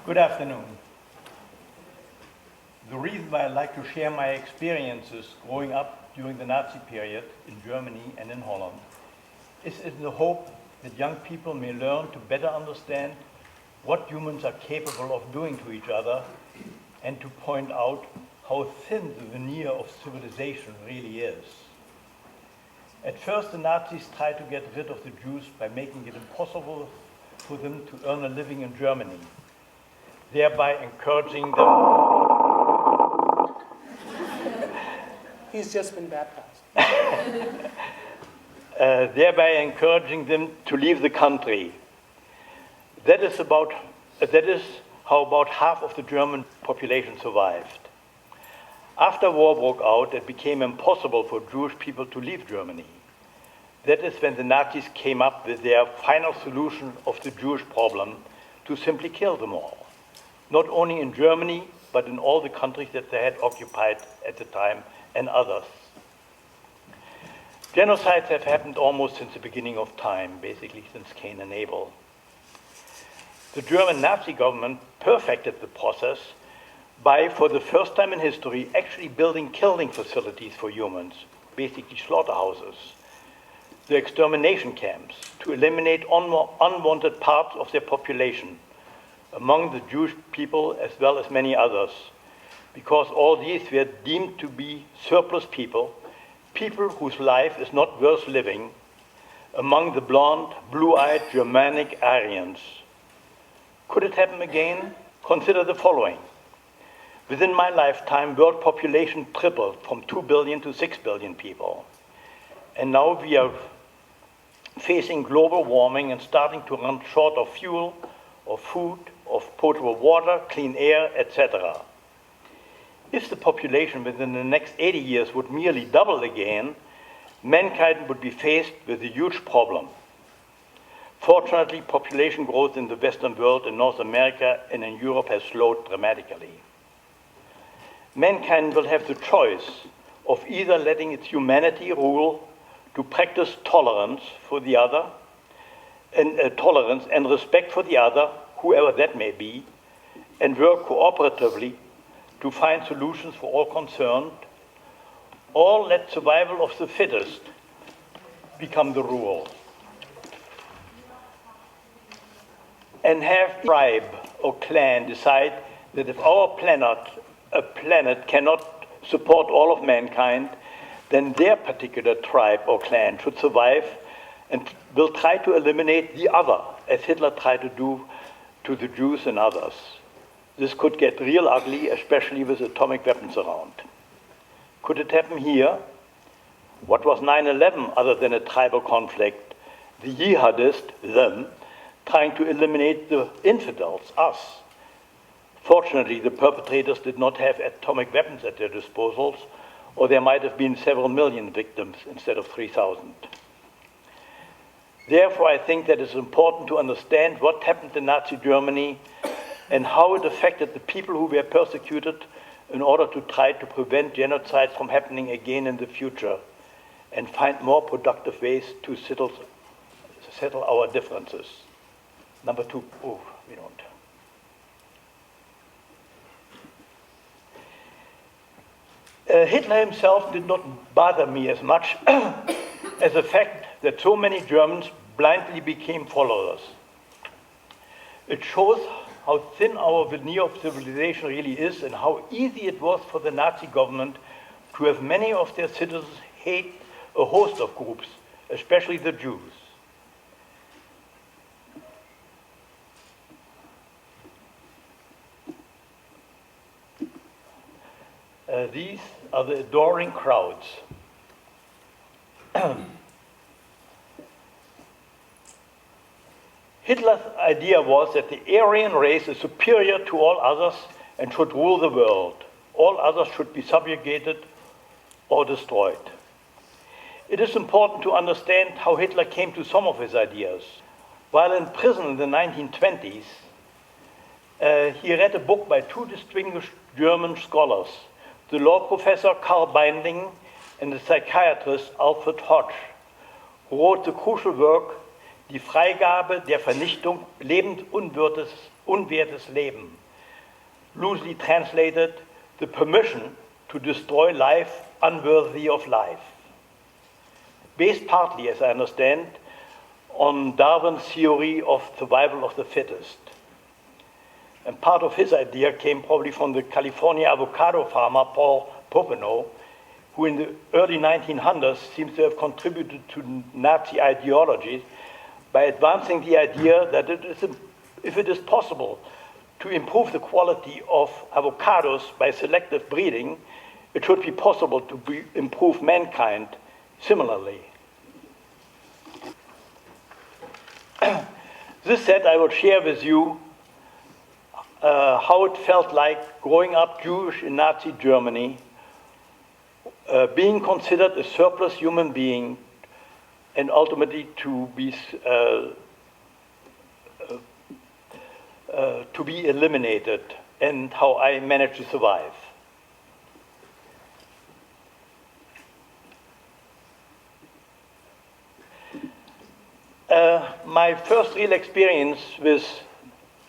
Good afternoon. The reason why I'd like to share my experiences growing up during the Nazi period in Germany and in Holland is in the hope that young people may learn to better understand what humans are capable of doing to each other and to point out how thin the veneer of civilization really is. At first, the Nazis tried to get rid of the Jews by making it impossible for them to earn a living in Germany, thereby encouraging them. He's just been baptized. Thereby encouraging them to leave the country. That is how about half of the German population survived. After war broke out, it became impossible for Jewish people to leave Germany. That is when the Nazis came up with their final solution of the Jewish problem to simply kill them all. Not only in Germany, but in all the countries that they had occupied at the time and others. Genocides have happened almost since the beginning of time, basically since Cain and Abel. The German Nazi government perfected the process by, for the first time in history, actually building killing facilities for humans, basically slaughterhouses, the extermination camps, to eliminate unwanted parts of their population, among the Jewish people as well as many others, because all these were deemed to be surplus people, people whose life is not worth living, among the blonde, blue-eyed Germanic Aryans. Could it happen again? Consider the following. Within my lifetime, world population tripled from 2 billion to 6 billion people. And now we are facing global warming and starting to run short of fuel, of food, of potable water, clean air, etc. If the population within the next 80 years would merely double again, mankind would be faced with a huge problem. Fortunately, population growth in the Western world, in North America and in Europe has slowed dramatically. Mankind will have the choice of either letting its humanity rule to practice tolerance for the other, and tolerance and respect for the other, whoever that may be, and work cooperatively to find solutions for all concerned, or let survival of the fittest become the rule. And have a tribe or clan decide that if our planet cannot support all of mankind, then their particular tribe or clan should survive and will try to eliminate the other, as Hitler tried to do to the Jews and others. This could get real ugly, especially with atomic weapons around. Could it happen here? What was 9/11 other than a tribal conflict? The jihadists, them, trying to eliminate the infidels, us. Fortunately, the perpetrators did not have atomic weapons at their disposals, or there might have been several million victims instead of 3,000. Therefore, I think that it's important to understand what happened in Nazi Germany and how it affected the people who were persecuted in order to try to prevent genocide from happening again in the future and find more productive ways to settle our differences. Number two, we don't. Hitler himself did not bother me as much as the fact that so many Germans blindly became followers. It shows how thin our veneer of civilization really is and how easy it was for the Nazi government to have many of their citizens hate a host of groups, especially the Jews. These are the adoring crowds. Hitler's idea was that the Aryan race is superior to all others and should rule the world. All others should be subjugated or destroyed. It is important to understand how Hitler came to some of his ideas. While in prison in the 1920s, he read a book by two distinguished German scholars, the law professor Karl Binding and the psychiatrist Alfred Hodge, who wrote the crucial work die Freigabe der Vernichtung unwertes Leben. Loosely translated, the permission to destroy life unworthy of life. Based partly, as I understand, on Darwin's theory of survival of the fittest. And part of his idea came probably from the California avocado farmer, Paul Popenoe, who in the early 1900s seems to have contributed to Nazi ideology by advancing the idea that if it is possible to improve the quality of avocados by selective breeding, it should be possible to improve mankind similarly. This said, I will share with you how it felt like growing up Jewish in Nazi Germany, being considered a surplus human being, and ultimately to be eliminated, and how I managed to survive. My first real experience with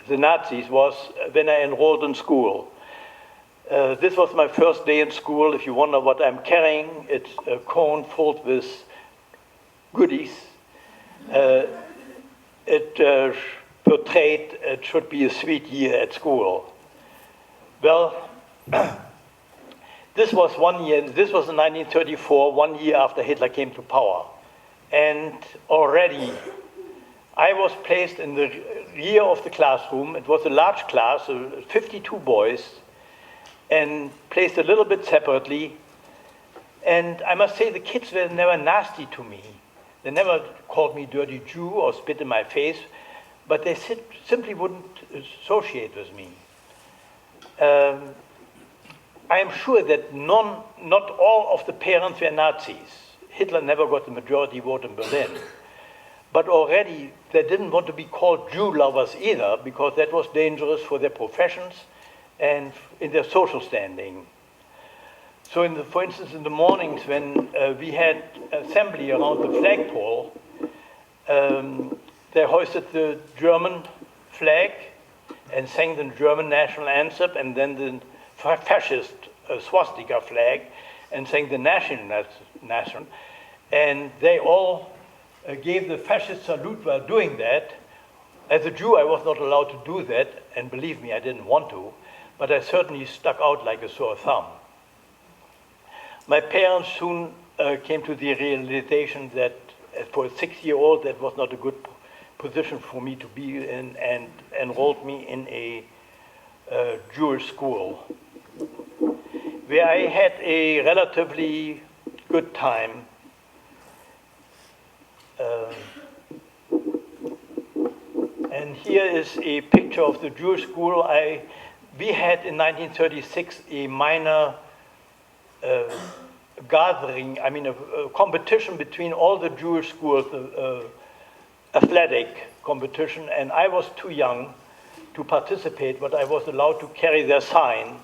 the Nazis was when I enrolled in school. This was my first day in school. If you wonder what I'm carrying, it's a cone filled with goodies. It portrayed it should be a sweet year at school. Well, this was in 1934, 1 year after Hitler came to power. And already I was placed in the rear of the classroom. It was a large class, 52 boys, and placed a little bit separately. And I must say the kids were never nasty to me. They never called me dirty Jew or spit in my face, but they simply wouldn't associate with me. I am sure that not all of the parents were Nazis. Hitler never got the majority vote in Berlin. But already they didn't want to be called Jew lovers either, because that was dangerous for their professions and in their social standing. So for instance, in the mornings when we had assembly around the flagpole, they hoisted the German flag and sang the German national anthem, and then the fascist swastika flag, and sang the national. And they all gave the fascist salute while doing that. As a Jew, I was not allowed to do that, and believe me, I didn't want to, but I certainly stuck out like a sore thumb. My parents soon came to the realization that for a 6-year-old, that was not a good position for me to be in, and enrolled me in a Jewish school, where I had a relatively good time. And here is a picture of the Jewish school. We had in 1936 a minor gathering, a competition between all the Jewish schools, athletic competition, and I was too young to participate, but I was allowed to carry their sign.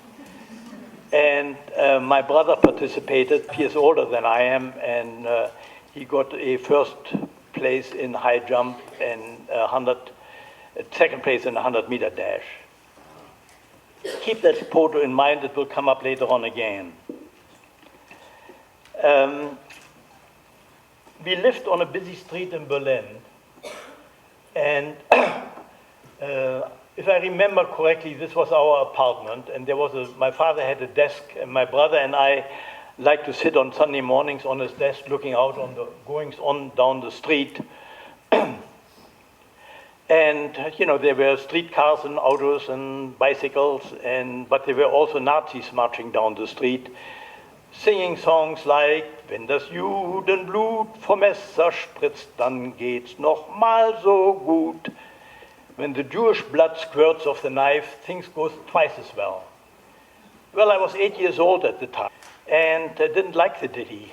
And my brother participated. He is older than I am, and he got a first place in high jump and second place in 100-meter dash. Keep that photo in mind. It will come up later on again. We lived on a busy street in Berlin, and if I remember correctly, this was our apartment, and my father had a desk, and my brother and I liked to sit on Sunday mornings on his desk looking out on the goings-on down the street. And, there were streetcars and autos and bicycles, but there were also Nazis marching down the street, singing songs like, wenn das Judenblut vom Messer spritzt, dann geht's noch mal so gut. When the Jewish blood squirts off the knife, things go twice as well. Well, I was 8 years old at the time, and I didn't like the ditty.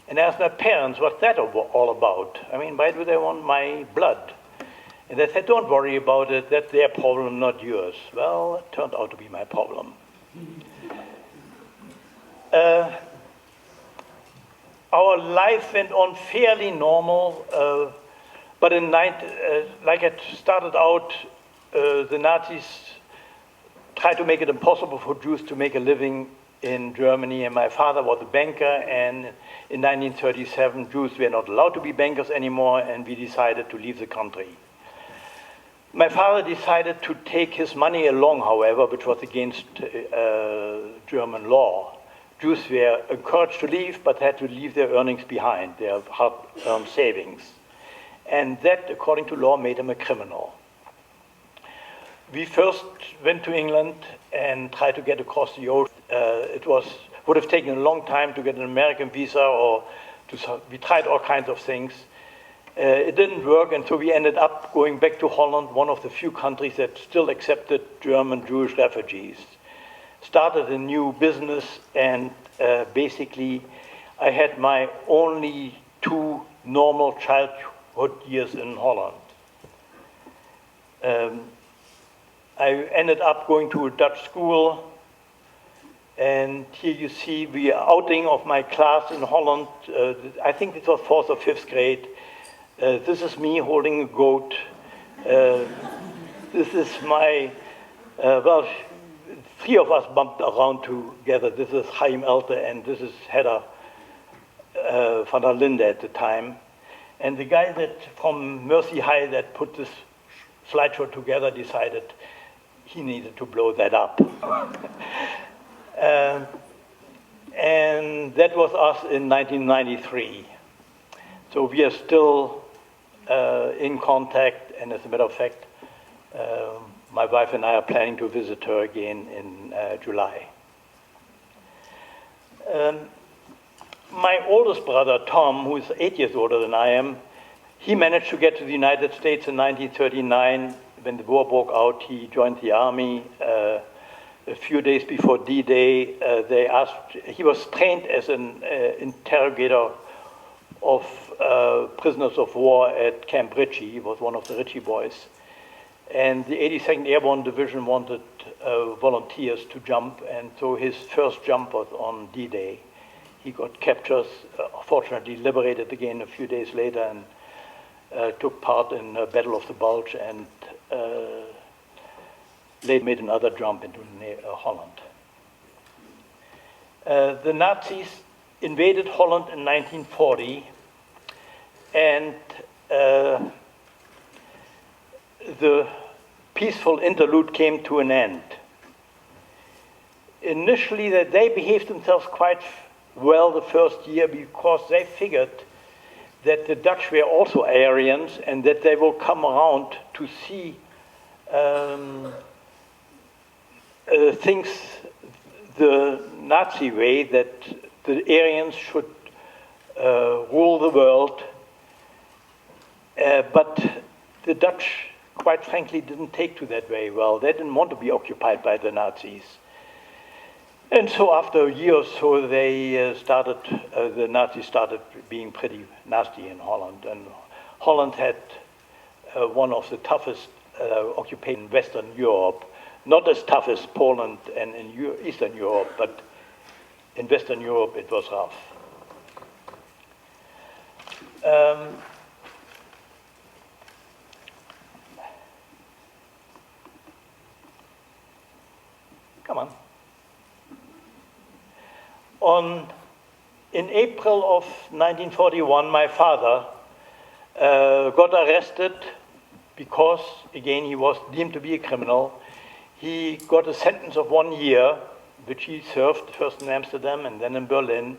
And I asked my parents, what's that all about? Why do they want my blood? And they said, don't worry about it, that's their problem, not yours. Well, it turned out to be my problem. Our life went on fairly normal. But like it started out, the Nazis tried to make it impossible for Jews to make a living in Germany, and my father was a banker, and in 1937 Jews were not allowed to be bankers anymore, and we decided to leave the country. My father decided to take his money along, however, which was against German law. Jews were encouraged to leave, but had to leave their earnings behind, their hard-earned savings. And that, according to law, made him a criminal. We first went to England and tried to get across the ocean. Would have taken a long time to get an American visa, we tried all kinds of things. It didn't work, and so we ended up going back to Holland, one of the few countries that still accepted German Jewish refugees. Started a new business, and basically I had my only 2 normal childhood years in Holland. I ended up going to a Dutch school, and here you see the outing of my class in Holland. I think it was 4th or 5th grade. This is me holding a goat. This is my, 3 of us bumped around together. This is Chaim Elte, and this is Hedda van der Linde at the time. And the guy from Mercy High that put this slideshow together decided he needed to blow that up. And that was us in 1993. So we are still in contact, and as a matter of fact, my wife and I are planning to visit her again in July. My oldest brother, Tom, who is 8 years older than I am, he managed to get to the United States in 1939. When the war broke out, he joined the army. A few days before D-Day, he was trained as an interrogator of prisoners of war at Camp Ritchie. He was one of the Ritchie boys. And the 82nd Airborne Division wanted volunteers to jump, and so his first jump was on D-Day. He got captured, fortunately liberated again a few days later, and took part in the Battle of the Bulge, and later made another jump into Holland. The Nazis invaded Holland in 1940, and the peaceful interlude came to an end. Initially, they behaved themselves quite well the first year because they figured that the Dutch were also Aryans and that they will come around to see things the Nazi way, that the Aryans should rule the world. But the Dutch, quite frankly, didn't take to that very well. They didn't want to be occupied by the Nazis. And so after a year or so, the Nazis started being pretty nasty in Holland. And Holland had one of the toughest occupations in Western Europe. Not as tough as Poland and in Eastern Europe, but in Western Europe it was rough. Come on. In April of 1941, my father got arrested because, again, he was deemed to be a criminal. He got a sentence of 1 year, which he served first in Amsterdam and then in Berlin.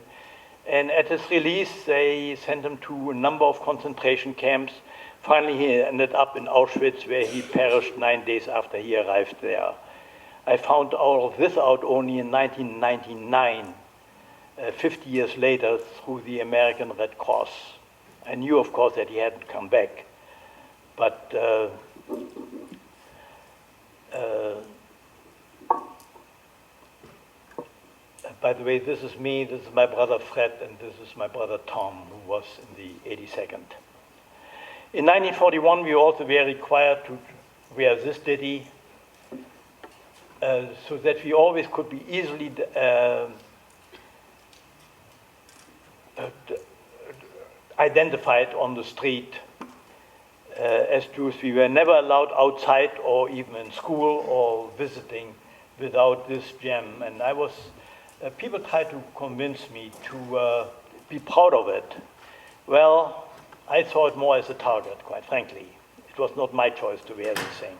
And at his release, they sent him to a number of concentration camps. Finally, he ended up in Auschwitz, where he perished 9 days after he arrived there. I found all of this out only in 1999, 50 years later, through the American Red Cross. I knew, of course, that he hadn't come back, but by the way, this is me, this is my brother Fred, and this is my brother Tom, who was in the 82nd. In 1941, we also were required to wear this ditty, so that we always could be easily identified on the street. as Jews. We were never allowed outside or even in school or visiting without this gem. And I was, people tried to convince me to be proud of it. Well, I saw it more as a target, quite frankly. It was not my choice to wear this thing.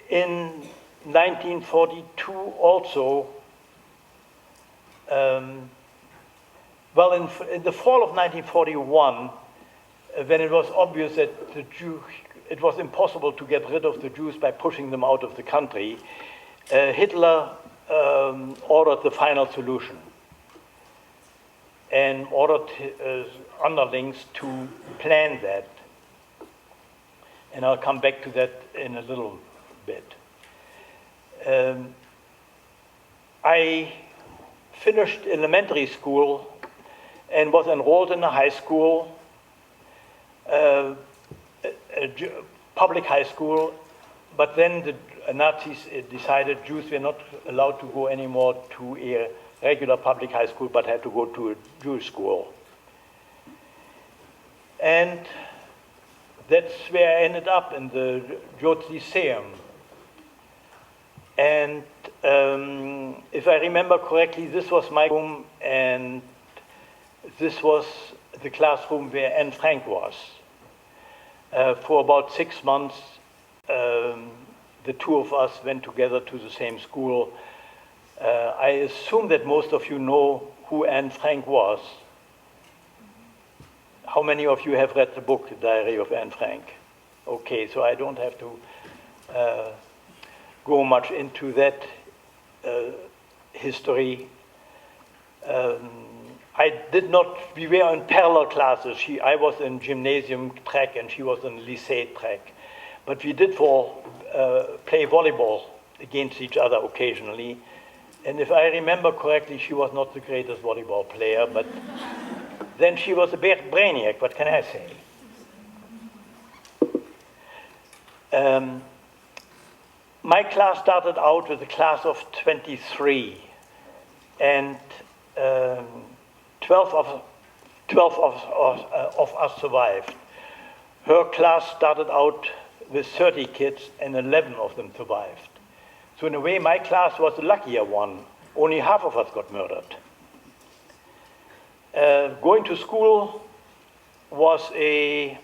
In 1942 also, well, in the fall of 1941, when it was obvious that it was impossible to get rid of the Jews by pushing them out of the country, Hitler ordered the final solution and ordered his underlings to plan that. And I'll come back to that in a little bit. I finished elementary school and was enrolled in a high school, public high school, but then the Nazis decided Jews were not allowed to go anymore to a regular public high school, but had to go to a Jewish school. And that's where I ended up, in the Jewish Lyceum. And if I remember correctly, this was my room, and this was the classroom where Anne Frank was. For about 6 months, the two of us went together to the same school. I assume that most of you know who Anne Frank was. How many of you have read the book, The Diary of Anne Frank? Okay, so I don't have to go much into that history. I did not, we were in parallel classes. I was in gymnasium track and she was in lycée track. But we did play volleyball against each other occasionally. And if I remember correctly, she was not the greatest volleyball player, but then she was a brainiac, what can I say? My class started out with a class of 23, and 12 of us survived. Her class started out with 30 kids, and 11 of them survived. So in a way, my class was the luckier one. Only half of us got murdered. Going to school was the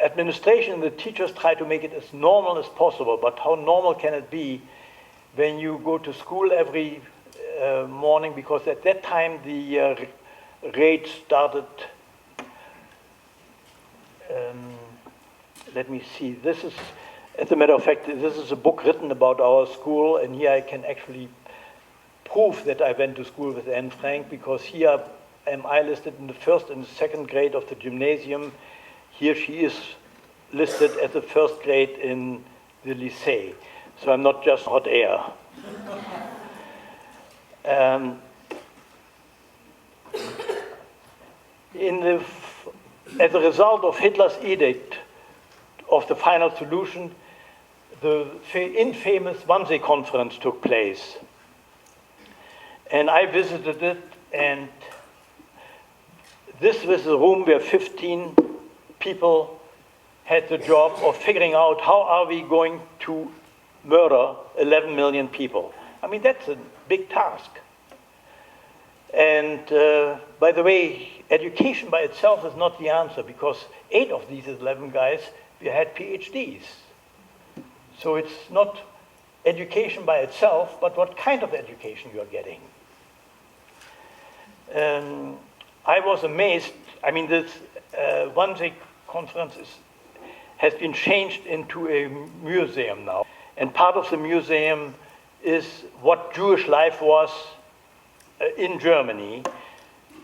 administration and the teachers tried to make it as normal as possible, but how normal can it be when you go to school every morning? Because at that time the rate started, let me see, this is, as a matter of fact, this is a book written about our school, and here I can actually prove that I went to school with Anne Frank, because here am I listed in the first and the second grade of the gymnasium. Here she is listed as the first grade in the lycée. So I'm not just hot air. As a result of Hitler's edict of the final solution, the infamous Wannsee Conference took place. And I visited it, and this was a room where 15 people had the job of figuring out how are we going to murder 11 million people. I mean, that's a big task. And by the way, education by itself is not the answer, because 8 of these 11 guys had PhDs. So it's not education by itself, but what kind of education you're getting. I was amazed. I mean, this Wannsee Conference has been changed into a museum now. And part of the museum is what Jewish life was in Germany.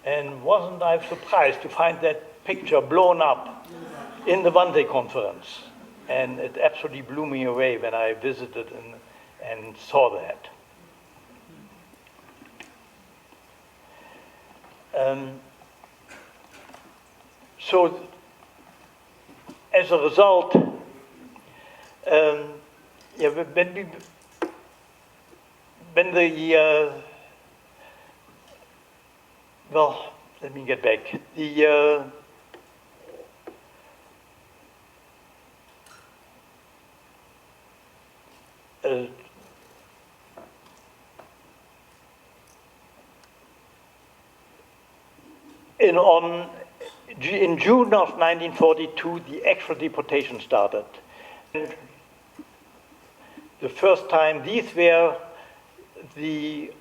And wasn't I surprised to find that picture blown up in the Wannsee Conference. And it absolutely blew me away when I visited and saw that. So, as a result, when well, let me get back. The in June of 1942, the actual deportation started. And the first time, these were the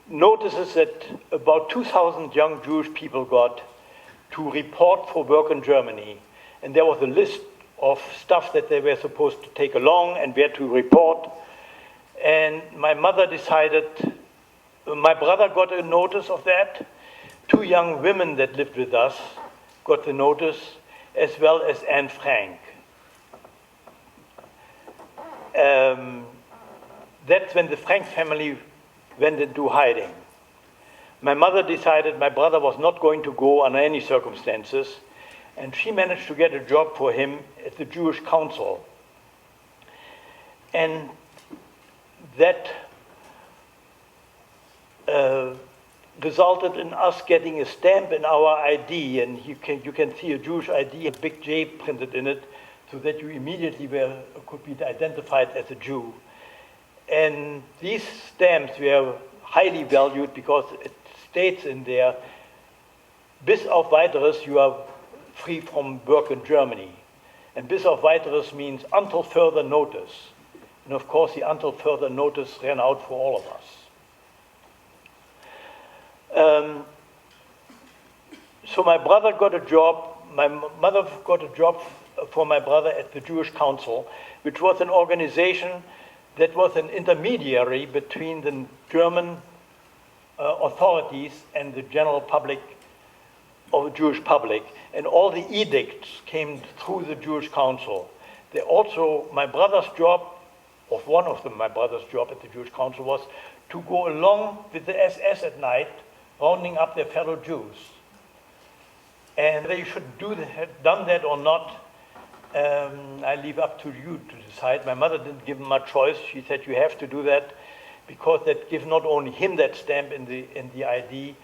notices that about 2,000 young Jewish people got to report for work in Germany. And there was a list of stuff that they were supposed to take along and where to report. And my mother decided, my brother got a notice of that. Two young women that lived with us got the notice, as well as Anne Frank. That's when the Frank family went into hiding. My mother decided my brother was not going to go under any circumstances, and she managed to get a job for him at the Jewish Council. And that resulted in us getting a stamp in our ID, and you can see a Jewish ID, a big J printed in it, so that you immediately could be identified as a Jew. And these stamps were highly valued because it states in there, bis auf weiteres, you are free from work in Germany. And bis auf weiteres means until further notice. And of course, the until further notice ran out for all of us. So my brother got a job, my mother got a job for my brother at the Jewish Council, which was an organization that was an intermediary between the German authorities and the general public, or the Jewish public, and all the edicts came through the Jewish Council. They also, my brother's job, or one of them, my brother's job at the Jewish Council was to go along with the SS at night, rounding up their fellow Jews. And whether you should have done that or not, I leave up to you to decide. My mother didn't give him much choice. She said, you have to do that because that gives not only him that stamp in the ID,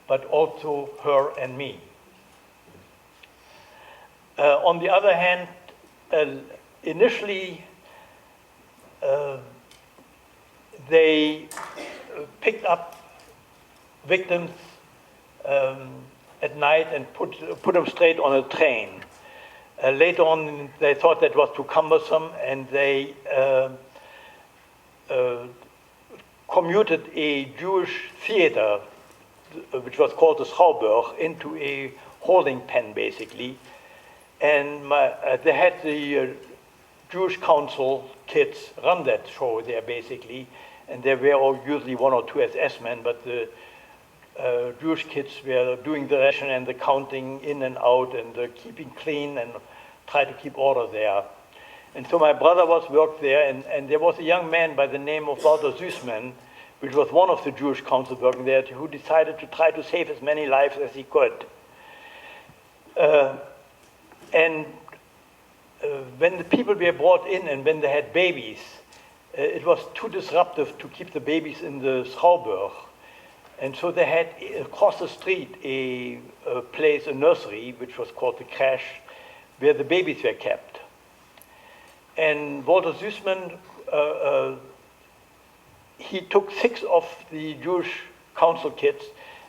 but also her and me. On the other hand, initially, they picked up victims at night and put them straight on a train. Later on, they thought that was too cumbersome, and they commuted a Jewish theater, which was called the Schauberg, into a holding pen, basically. And they had the Jewish Council kids run that show there, basically, and there were usually one or two SS men, but the Jewish kids were doing the ration and the counting in and out and keeping clean and try to keep order there. And so my brother worked there, and there was a young man by the name of Walter Süßmann, which was one of the Jewish council working there, who decided to try to save as many lives as he could. When the people were brought in and when they had babies, it was too disruptive to keep the babies in the Schauberg. And so they had across the street a place, a nursery, which was called the Crash, where the babies were kept. And Walter Süßmann, he took 6 of the Jewish council kids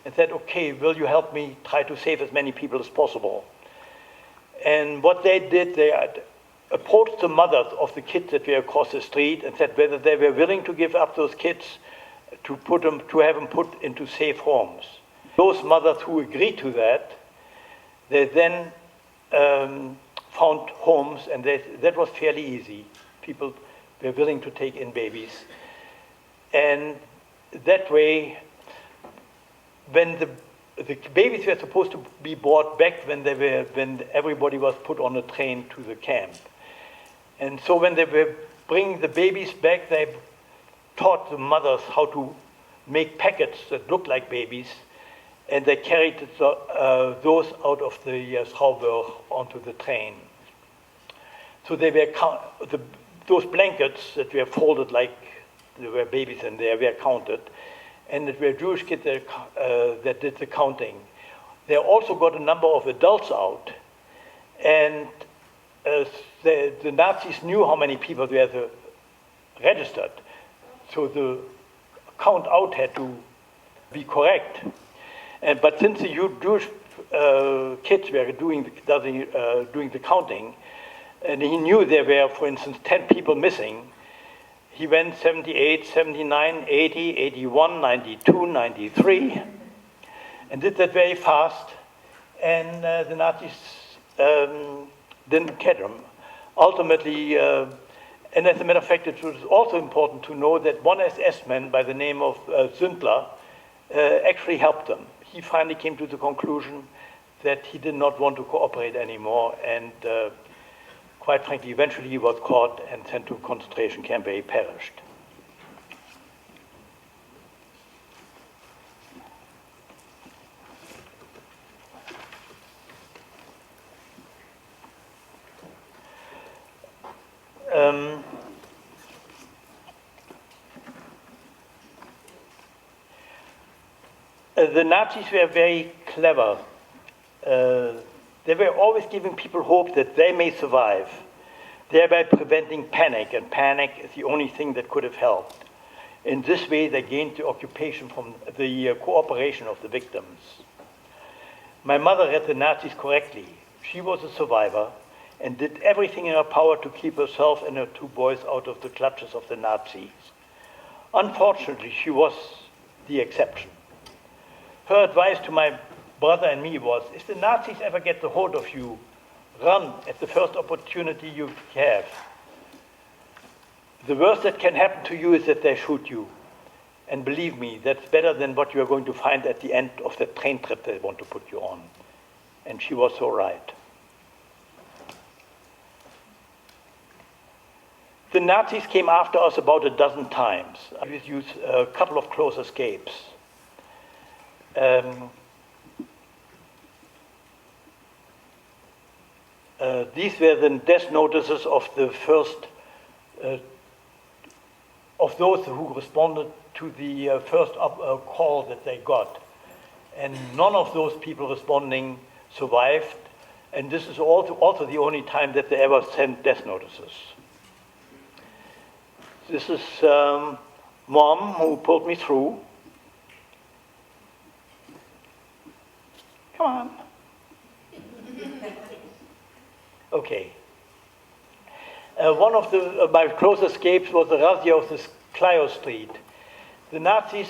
and said, okay, will you help me try to save as many people as possible? And what they did, they approached the mothers of the kids that were across the street and said whether they were willing to give up those kids to have them put into safe homes. Those mothers who agreed to that, they then found homes, and that was fairly easy. People were willing to take in babies. And that way, when the babies were supposed to be brought back when everybody was put on a train to the camp. And so when they were bringing the babies back, they taught the mothers how to make packets that looked like babies, and they carried those out of the Schauberg onto the train. So they were those blankets that were folded like there were babies in there were counted, and it were Jewish kids that did the counting. They also got a number of adults out, and the Nazis knew how many people were registered, so the count out had to be correct. But since the Jewish kids were doing the counting, and he knew there were, for instance, 10 people missing, he went 78, 79, 80, 81, 92, 93, and did that very fast, and the Nazis didn't catch him. Ultimately, and as a matter of fact, it was also important to know that one SS-man by the name of Sündler actually helped them. He finally came to the conclusion that he did not want to cooperate anymore, and quite frankly, eventually he was caught and sent to a concentration camp where he perished. The Nazis were very clever. They were always giving people hope that they may survive, thereby preventing panic, and panic is the only thing that could have helped. In this way, they gained the occupation from the cooperation of the victims. My mother read the Nazis correctly. She was a survivor and did everything in her power to keep herself and her two boys out of the clutches of the Nazis. Unfortunately, she was the exception. Her advice to my brother and me was, if the Nazis ever get the hold of you, run at the first opportunity you have. The worst that can happen to you is that they shoot you. And believe me, that's better than what you are going to find at the end of the train trip they want to put you on. And she was so right. The Nazis came after us about a dozen times. I used a couple of close escapes. These were the death notices of the first, of those who responded to the first call that they got. And none of those people responding survived. And this is also the only time that they ever sent death notices. This is Mom, who pulled me through. Come on. Okay. One of my close escapes was the razzia of this Clio Street. The Nazis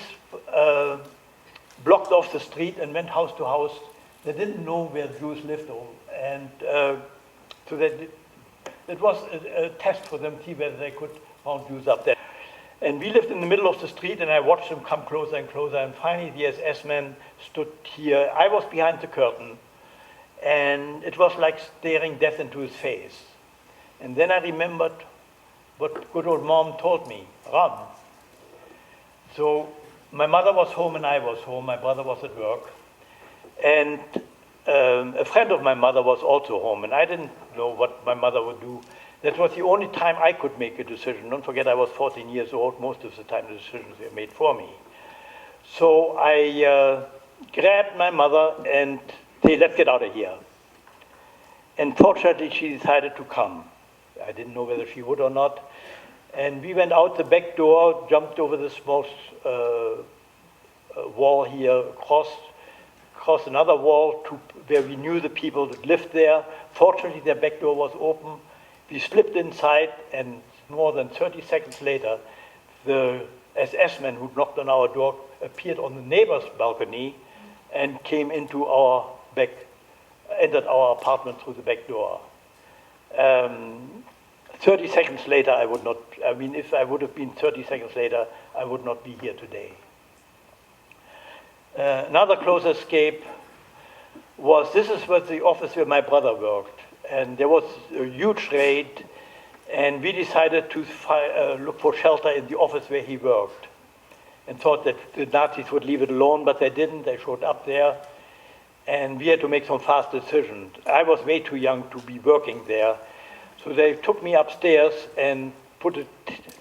blocked off the street and went house to house. They didn't know where Jews lived, and so it was a test for them to see whether they could find Jews up there. And we lived in the middle of the street, and I watched them come closer and closer, and finally the SS man stood here. I was behind the curtain, and it was like staring death into his face. And then I remembered what good old Mom told me, run. So my mother was home and I was home, my brother was at work, and a friend of my mother was also home, and I didn't know what my mother would do. That was the only time I could make a decision. Don't forget, I was 14 years old. Most of the time, the decisions were made for me. So I grabbed my mother and said, let's get out of here. And fortunately, she decided to come. I didn't know whether she would or not. And we went out the back door, jumped over the small wall here, crossed another wall to where we knew the people that lived there. Fortunately, their back door was open. We slipped inside, and more than 30 seconds later, the SS man who knocked on our door appeared on the neighbor's balcony and came into entered our apartment through the back door. 30 seconds later, if I would have been 30 seconds later, I would not be here today. Another close escape was, this is where the office where my brother worked. And there was a huge raid, and we decided to look for shelter in the office where he worked, and thought that the Nazis would leave it alone, but they didn't. They showed up there, and we had to make some fast decisions. I was way too young to be working there, so they took me upstairs and put a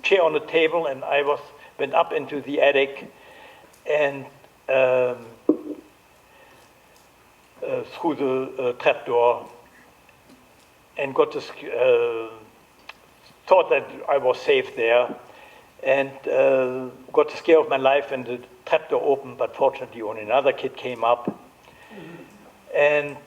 chair on the table, and I went up into the attic, and through the trapdoor, and got this, thought that I was safe there, and got the scare of my life when the trapdoor opened, but fortunately only another kid came up. And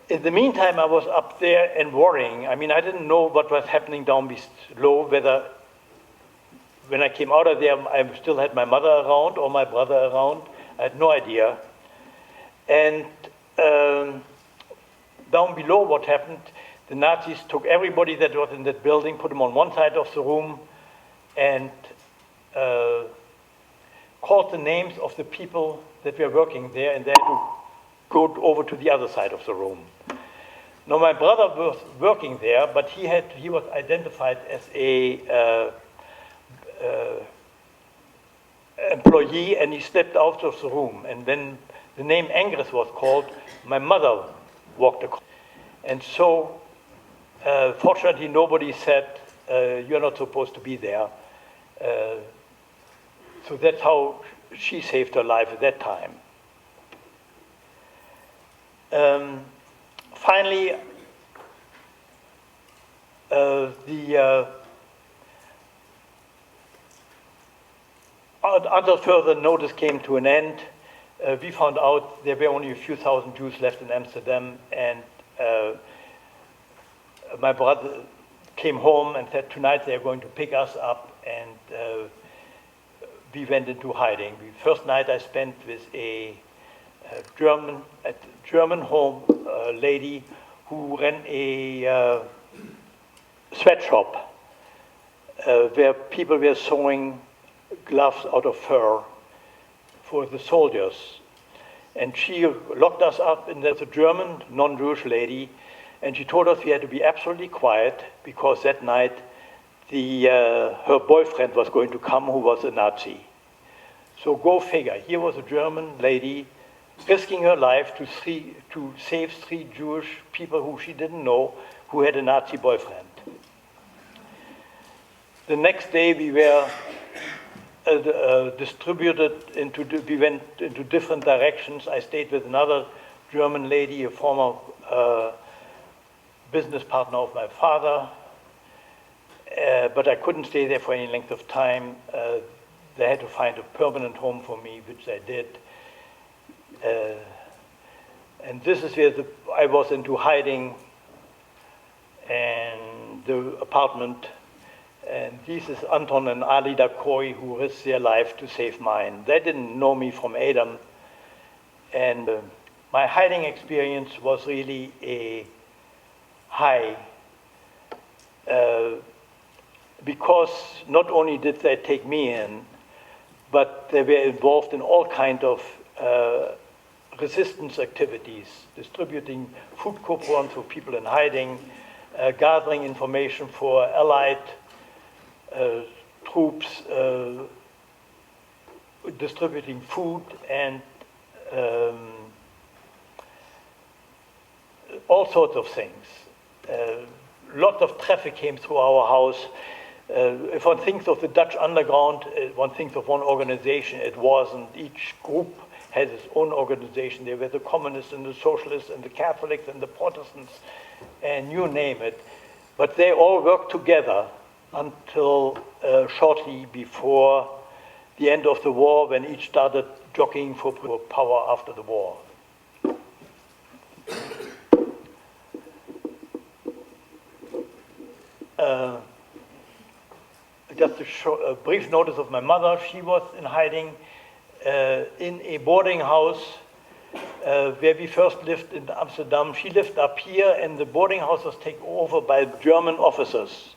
in the meantime, I was up there and worrying. I mean, I didn't know what was happening down below, whether when I came out of there, I still had my mother around or my brother around. I had no idea. And down below, what happened, the Nazis took everybody that was in that building, put them on one side of the room, and called the names of the people that were working there, and they had to go over to the other side of the room. Now, my brother was working there, but he was identified as a employee, and he stepped out of the room. And when the name Angress was called, my mother walked across. And so, fortunately, nobody said, you're not supposed to be there. So that's how she saved her life at that time. Finally, until further notice came to an end, we found out there were only a few thousand Jews left in Amsterdam, and my brother came home and said, tonight they're going to pick us up, and we went into hiding. The first night I spent with a German home lady who ran a sweatshop where people were sewing gloves out of fur for the soldiers. And she locked us up, and there's a German non-Jewish lady, and she told us we had to be absolutely quiet because that night her boyfriend was going to come, who was a Nazi. So go figure. Here was a German lady risking her life to save 3 Jewish people who she didn't know, who had a Nazi boyfriend. The next day we were distributed we went into different directions. I stayed with another German lady, a former business partner of my father, but I couldn't stay there for any length of time. They had to find a permanent home for me, which they did. And this is where I was into hiding, and the apartment. And this is Anton and Ali Dakoy, who risked their life to save mine. They didn't know me from Adam. And my hiding experience was really a high, because not only did they take me in, but they were involved in all kinds of resistance activities, distributing food coupons for people in hiding, gathering information for Allied troops, distributing food, and all sorts of things. Lots of traffic came through our house. If one thinks of the Dutch underground, one thinks of one organization. It wasn't. Each group had its own organization. There were the communists and the socialists and the Catholics and the Protestants, and you name it. But they all worked together until shortly before the end of the war, when each started jockeying for power after the war. Just a brief notice of my mother. She was in hiding in a boarding house where we first lived in Amsterdam. She lived up here, and the boarding house was taken over by German officers.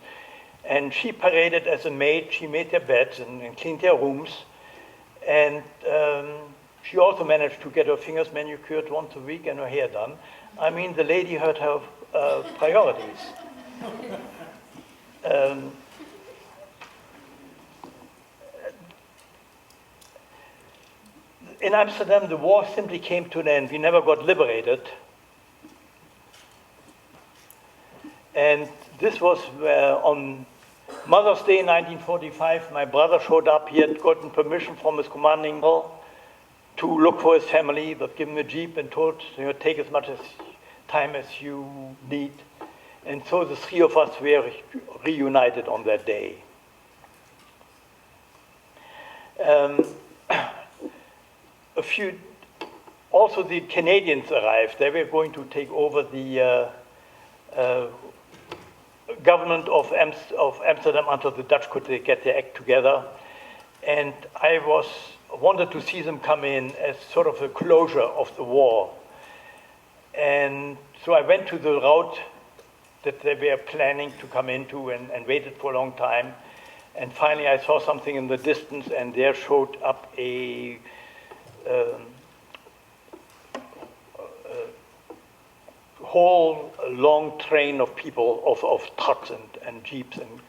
And she paraded as a maid. She made their beds and cleaned their rooms. And she also managed to get her fingers manicured once a week and her hair done. I mean, the lady had her priorities. In Amsterdam, the war simply came to an end. We never got liberated. And this was on Mother's Day 1945, my brother showed up. He had gotten permission from his commanding general to look for his family, but given a jeep and told, take as much time as you need. And so the three of us were reunited on that day. Also the Canadians arrived. They were going to take over the government of Amsterdam until the Dutch could get their act together. And I wanted to see them come in as sort of a closure of the war. And so I went to the route that they were planning to come into and waited for a long time. And finally I saw something in the distance, and there showed up a whole long train of people, of trucks and jeeps. And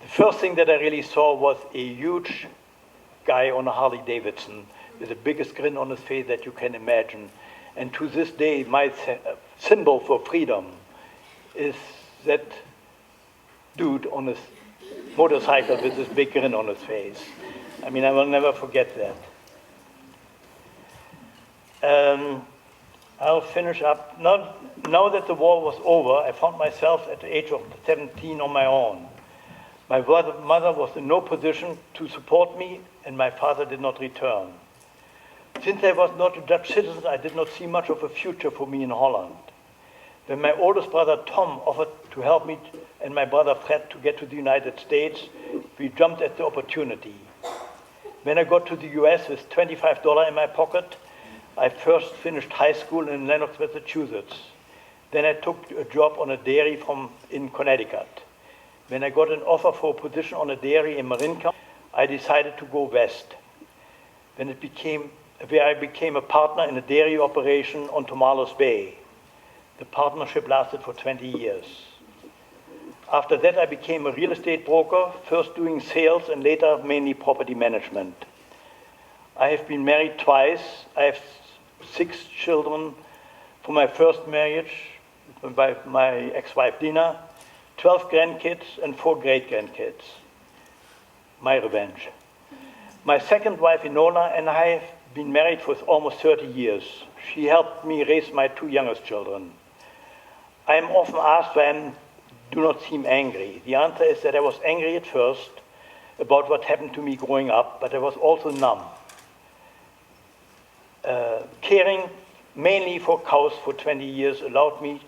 the first thing that I really saw was a huge guy on a Harley Davidson with the biggest grin on his face that you can imagine. And to this day, my symbol for freedom is that dude on his motorcycle with this big grin on his face. I mean, I will never forget that. I'll finish up. Now that the war was over, I found myself at the age of 17 on my own. My mother was in no position to support me, and my father did not return. Since I was not a Dutch citizen, I did not see much of a future for me in Holland. When my oldest brother Tom offered to help me and my brother Fred to get to the United States, we jumped at the opportunity. When I got to the US with $25 in my pocket, I first finished high school in Lenox, Massachusetts. Then I took a job on a dairy in Connecticut. When I got an offer for a position on a dairy in Marin County, I decided to go west. Where I became a partner in a dairy operation on Tomales Bay. The partnership lasted for 20 years. After that, I became a real estate broker, first doing sales and later mainly property management. I have been married twice. I have 6 children from my first marriage by my ex-wife Dina, 12 grandkids and 4 great-grandkids. My revenge. My second wife Inola and I have been married for almost 30 years. She helped me raise my 2 youngest children. I am often asked why I do not seem angry. The answer is that I was angry at first about what happened to me growing up, but I was also numb. Caring mainly for cows for 20 years allowed me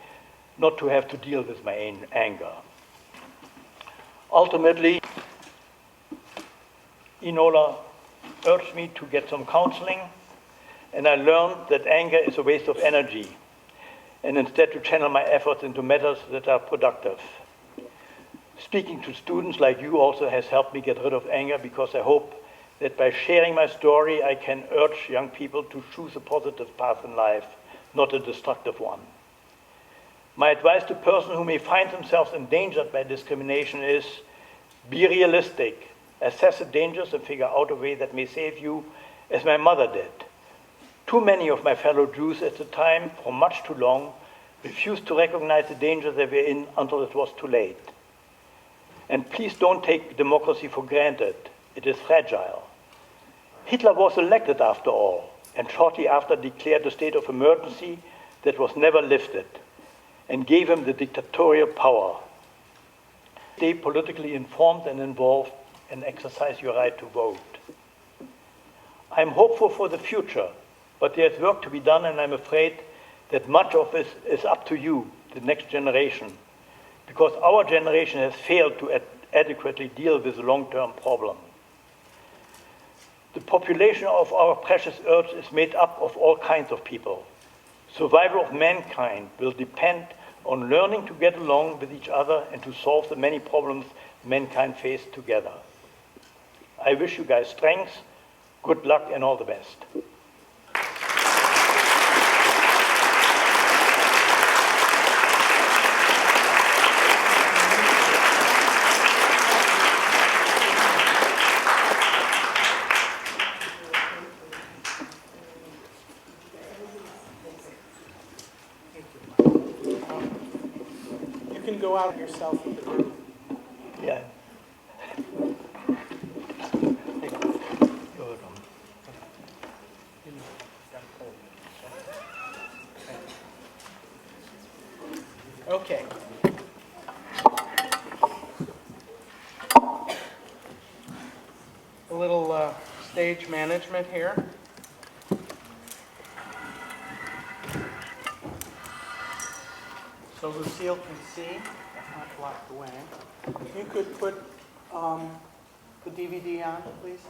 not to have to deal with my anger. Ultimately, Inola urged me to get some counseling, and I learned that anger is a waste of energy, and instead to channel my efforts into matters that are productive. Speaking to students like you also has helped me get rid of anger, because I hope that by sharing my story, I can urge young people to choose a positive path in life, not a destructive one. My advice to persons who may find themselves endangered by discrimination is, be realistic, assess the dangers and figure out a way that may save you, as my mother did. Too many of my fellow Jews at the time, for much too long, refused to recognize the danger they were in until it was too late. And please don't take democracy for granted. It is fragile. Hitler was elected after all, and shortly after declared a state of emergency that was never lifted, and gave him the dictatorial power. Stay politically informed and involved, and exercise your right to vote. I'm hopeful for the future, but there's work to be done, and I'm afraid that much of it is up to you, the next generation, because our generation has failed to adequately deal with the long-term problem. The population of our precious earth is made up of all kinds of people. Survival of mankind will depend on learning to get along with each other and to solve the many problems mankind faces together. I wish you guys strength, good luck, and all the best. You can go out yourself with the group. Yeah. Okay. A little stage management here. So Lucille can see, not blocked away. If you could put the DVD on, please.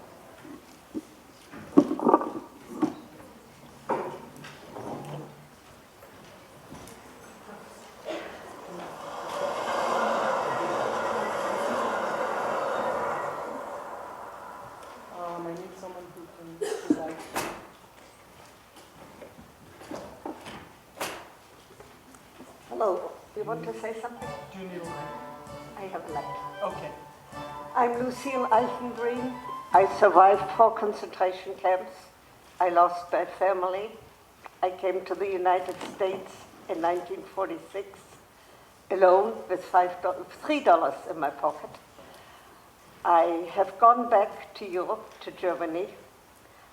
I need someone who can light. Hello, you want to say something? Do you need a light? I have a light. Okay. I'm Lucille Eichengreen. I survived 4 concentration camps. I lost my family. I came to the United States in 1946 alone with $3 in my pocket. I have gone back to Europe, to Germany.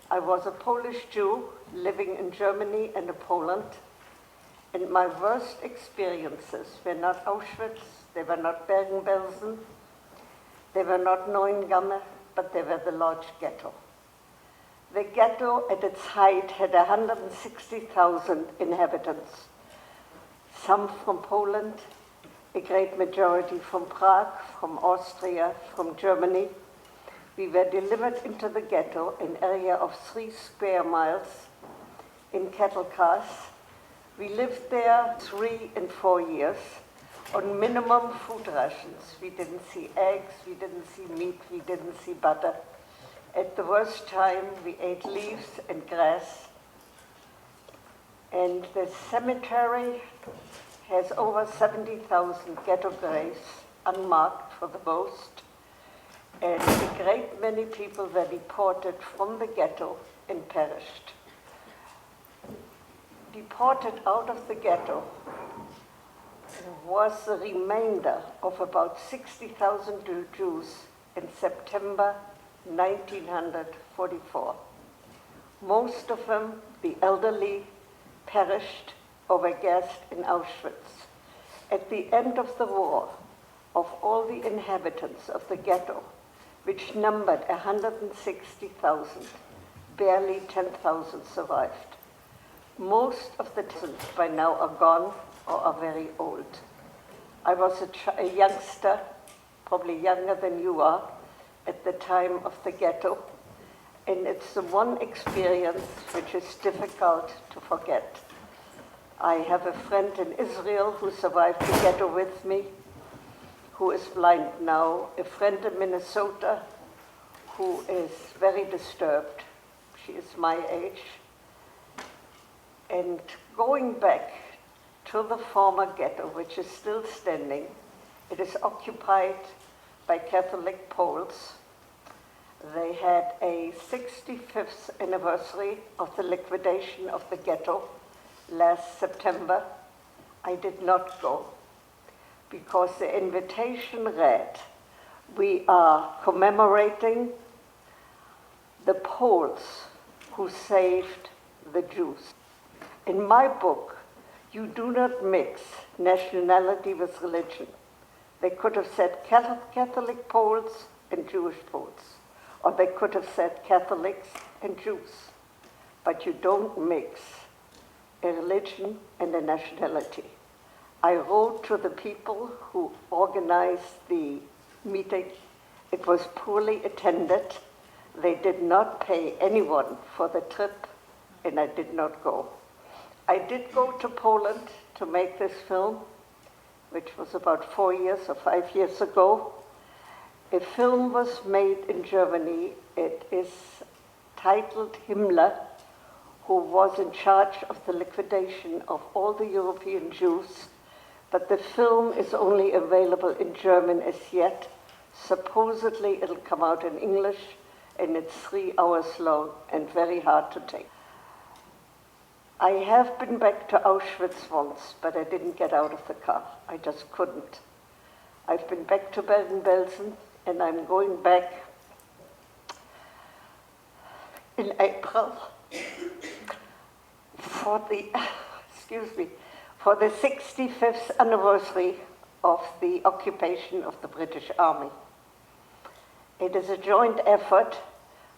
I was a Polish Jew living in Germany and in Poland. And my worst experiences were not Auschwitz, they were not Bergen-Belsen, they were not Neuengamme, but they were the large ghetto. The ghetto at its height had 160,000 inhabitants, some from Poland, a great majority from Prague, from Austria, from Germany. We were delivered into the ghetto, an area of 3 square miles, in cattle cars. We lived there 3 and 4 years on minimum food rations. We didn't see eggs, we didn't see meat, we didn't see butter. At the worst time, we ate leaves and grass. And the cemetery has over 70,000 ghetto graves, unmarked for the most. And a great many people were deported from the ghetto and perished. Deported out of the ghetto was the remainder of about 60,000 Jews in September 1944. Most of them, the elderly, perished or were gassed in Auschwitz. At the end of the war, of all the inhabitants of the ghetto, which numbered 160,000, barely 10,000 survived. Most of the tenants by now are gone or are very old. I was a youngster, probably younger than you are, at the time of the ghetto, and it's the one experience which is difficult to forget. I have a friend in Israel who survived the ghetto with me, who is blind now, a friend in Minnesota who is very disturbed. She is my age. And going back to the former ghetto, which is still standing, it is occupied by Catholic Poles. They had a 65th anniversary of the liquidation of the ghetto last September. I did not go because the invitation read, we are commemorating the Poles who saved the Jews. In my book, you do not mix nationality with religion. They could have said Catholic Poles and Jewish Poles, or they could have said Catholics and Jews, but you don't mix a religion and a nationality. I wrote to the people who organized the meeting. It was poorly attended. They did not pay anyone for the trip, and I did not go. I did go to Poland to make this film, which was about 4 years or 5 years ago. A film was made in Germany. It is titled Himmler, who was in charge of the liquidation of all the European Jews, but the film is only available in German as yet. Supposedly it'll come out in English, and it's 3 hours long and very hard to take. I have been back to Auschwitz once, but I didn't get out of the car. I just couldn't. I've been back to Bergen-Belsen, and I'm going back in April for for the 65th anniversary of the occupation of the British Army. It is a joint effort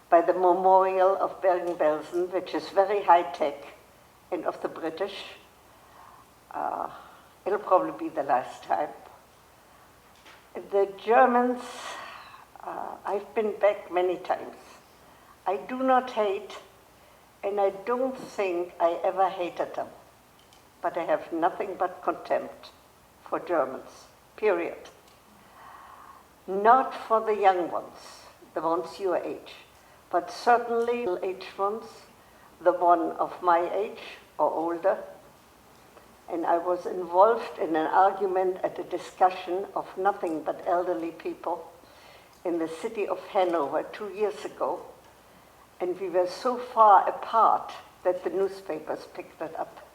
by the Memorial of Bergen-Belsen, which is very high-tech and of the British. It'll probably be the last time. The Germans, I've been back many times. I do not hate, and I don't think I ever hated them, but I have nothing but contempt for Germans, period. Not for the young ones, the ones your age, but certainly middle-aged ones, the one of my age or older. And I was involved in an argument at a discussion of nothing but elderly people in the city of Hanover 2 years ago. And we were so far apart that the newspapers picked it up.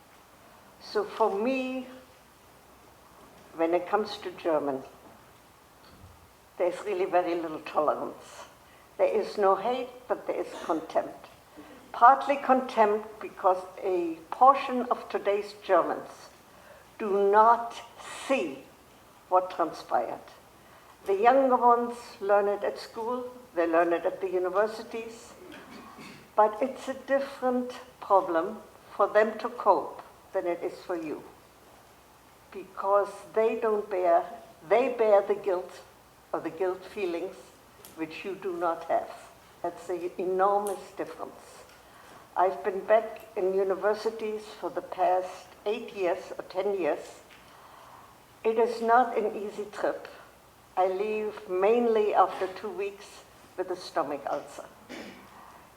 So for me, when it comes to German, there's really very little tolerance. There is no hate, but there is contempt. Partly contempt because a portion of today's Germans do not see what transpired. The younger ones learn it at school, they learn it at the universities, but it's a different problem for them to cope than it is for you. Because they bear the guilt or the guilt feelings which you do not have. That's an enormous difference. I've been back in universities for the past 8 years or 10 years. It is not an easy trip. I leave mainly after 2 weeks with a stomach ulcer.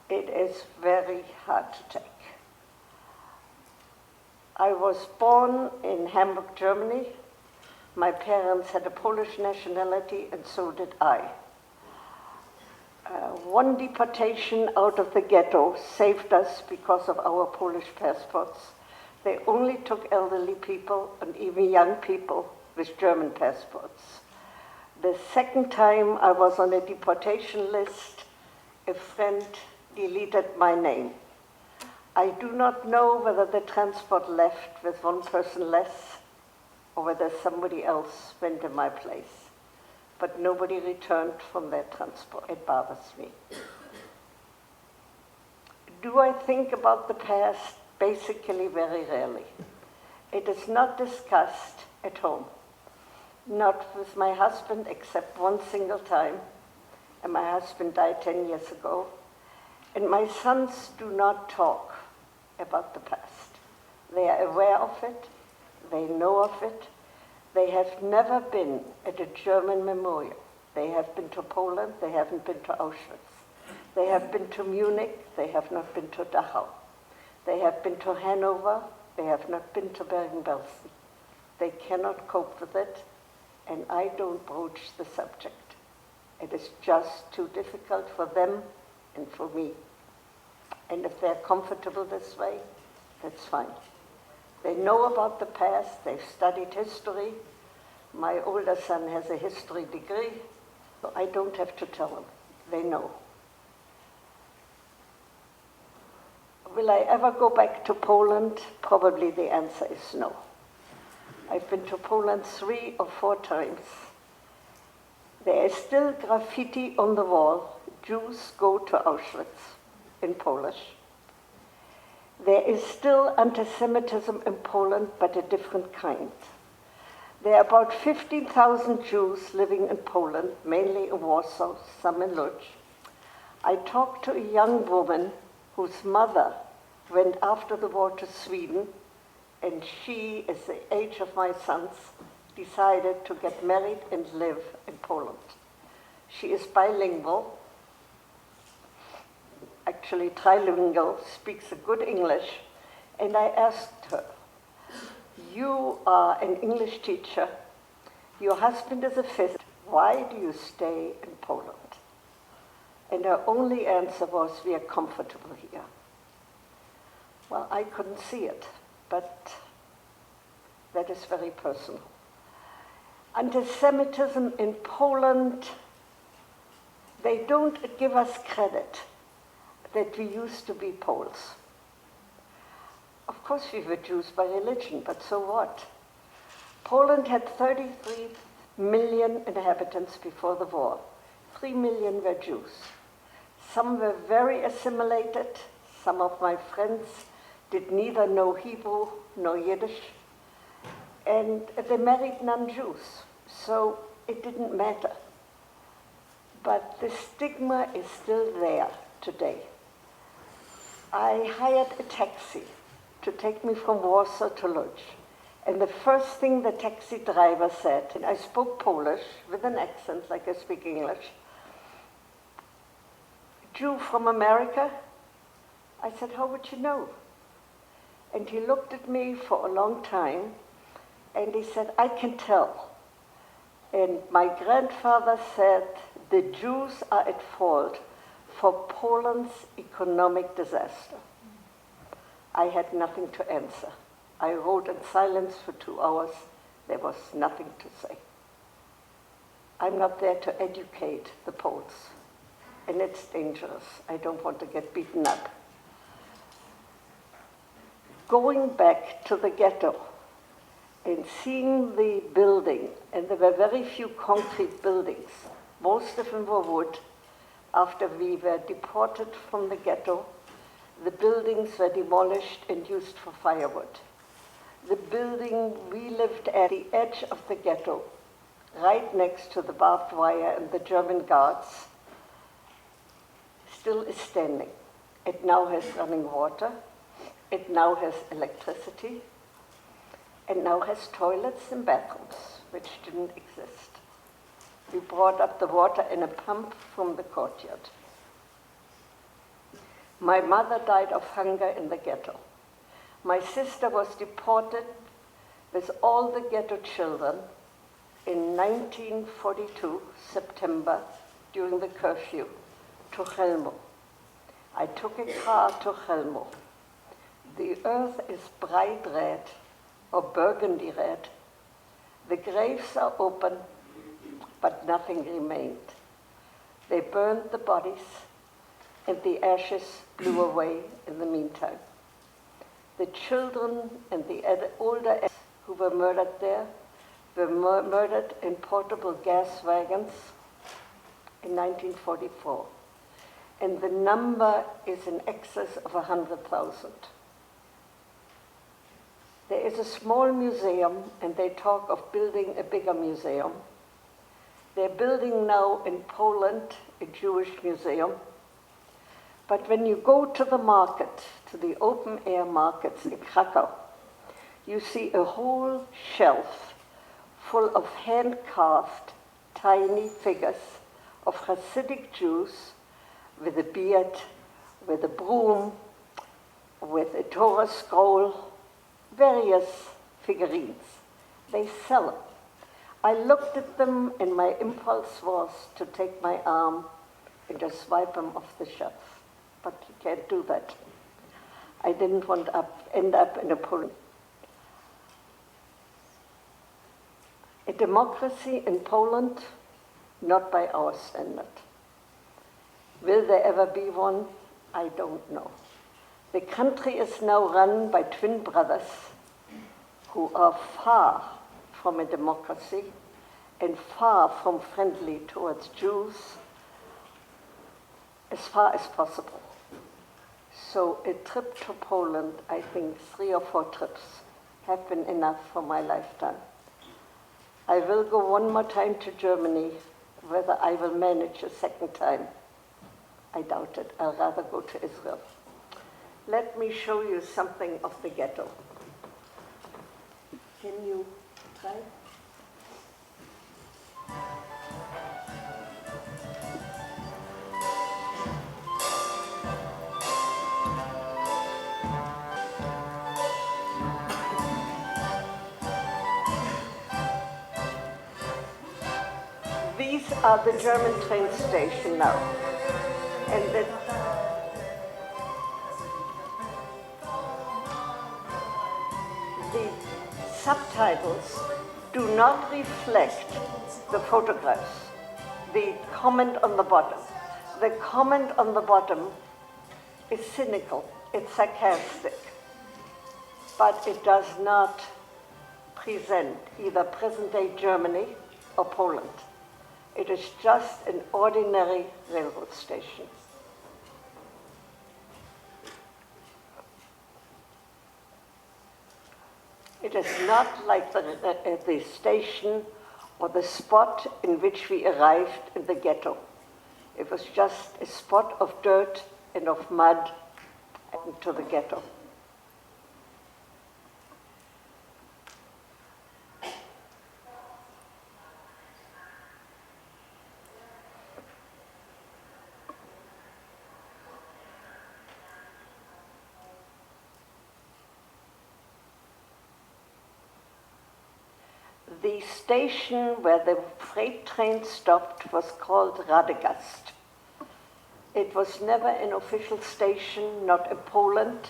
It is very hard to take. I was born in Hamburg, Germany. My parents had a Polish nationality, and so did I. One deportation out of the ghetto saved us because of our Polish passports. They only took elderly people and even young people with German passports. The second time I was on a deportation list, a friend deleted my name. I do not know whether the transport left with one person less or whether somebody else went in my place. But nobody returned from their transport. It bothers me. Do I think about the past? Basically, very rarely. It is not discussed at home. Not with my husband, except one single time. And my husband died 10 years ago. And my sons do not talk about the past. They are aware of it. They know of it. They have never been at a German memorial. They have been to Poland. They haven't been to Auschwitz. They have been to Munich. They have not been to Dachau. They have been to Hanover. They have not been to Bergen-Belsen. They cannot cope with it, and I don't broach the subject. It is just too difficult for them and for me. And if they're comfortable this way, that's fine. They know about the past, they've studied history. My older son has a history degree, so I don't have to tell them. They know. Will I ever go back to Poland? Probably the answer is no. I've been to Poland 3 or 4 times. There is still graffiti on the wall. Jews go to Auschwitz in Polish. There is still anti-Semitism in Poland, but a different kind. There are about 15,000 Jews living in Poland, mainly in Warsaw, some in Łódź. I talked to a young woman whose mother went after the war to Sweden, and she, at the age of my sons, decided to get married and live in Poland. She is bilingual, actually trilingual, speaks a good English, and I asked her, you are an English teacher, your husband is a physicist, why do you stay in Poland? And her only answer was, we are comfortable here. Well, I couldn't see it, but that is very personal. Anti-Semitism in Poland, they don't give us credit that we used to be Poles. Of course we were Jews by religion, but so what? Poland had 33 million inhabitants before the war. 3 million were Jews. Some were very assimilated. Some of my friends did neither know Hebrew nor Yiddish. And they married non-Jews, so it didn't matter. But the stigma is still there today. I hired a taxi to take me from Warsaw to Lodz. And the first thing the taxi driver said, and I spoke Polish with an accent like I speak English, "Jew from America?" I said, "How would you know?" And he looked at me for a long time, and he said, "I can tell." And my grandfather said, "The Jews are at fault for Poland's economic disaster." I had nothing to answer. I wrote in silence for 2 hours. There was nothing to say. I'm not there to educate the Poles, and it's dangerous. I don't want to get beaten up. Going back to the ghetto and seeing the building, and there were very few concrete buildings. Most of them were wood. After we were deported from the ghetto, the buildings were demolished and used for firewood. The building we lived at the edge of the ghetto, right next to the barbed wire and the German guards, still is standing. It now has running water. It now has electricity. It now has toilets and bathrooms, which didn't exist. We brought up the water in a pump from the courtyard. My mother died of hunger in the ghetto. My sister was deported with all the ghetto children in 1942, September, during the curfew, to Chelmo. I took a car to Chelmo. The earth is bright red, or burgundy red. The graves are open, but nothing remained. They burned the bodies, and the ashes blew away in the meantime. The children and the older who were murdered there were murdered in portable gas wagons in 1944. And the number is in excess of 100,000. There is a small museum, and they talk of building a bigger museum. They're building now in Poland a Jewish museum. But when you go to the market, to the open-air markets in Krakow, you see a whole shelf full of hand-carved tiny figures of Hasidic Jews with a beard, with a broom, with a Torah scroll, various figurines. They sell them. I looked at them, and my impulse was to take my arm and just swipe them off the shelf. But you can't do that. I didn't want to end up in a pool. A democracy in Poland, not by our standard. Will there ever be one? I don't know. The country is now run by twin brothers who are far from a democracy and far from friendly towards Jews, as far as possible. So a trip to Poland, I think 3 or 4 trips have been enough for my lifetime. I will go one more time to Germany. Whether I will manage a second time, I doubt it. I'll rather go to Israel. Let me show you something of the ghetto. Can you try? These are the German train station now. And the subtitles do not reflect the photographs, the comment on the bottom. The comment on the bottom is cynical, it's sarcastic. but it does not present either present-day Germany or Poland. It is just an ordinary railroad station. It is not like the station or the spot in which we arrived in the ghetto. It was just a spot of dirt and of mud into the ghetto. The station where the freight train stopped was called Radegast. It was never an official station, not in Poland,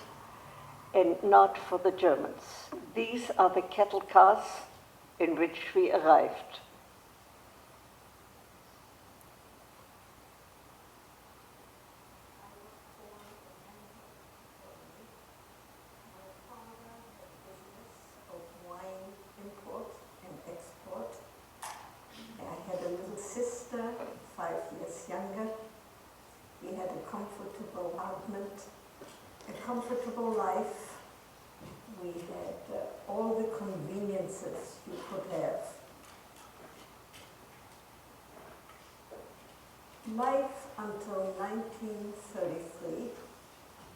and not for the Germans. These are the cattle cars in which we arrived. Sister, 5 years younger. We had a comfortable apartment, a comfortable life. We had all the conveniences you could have. Life until 1933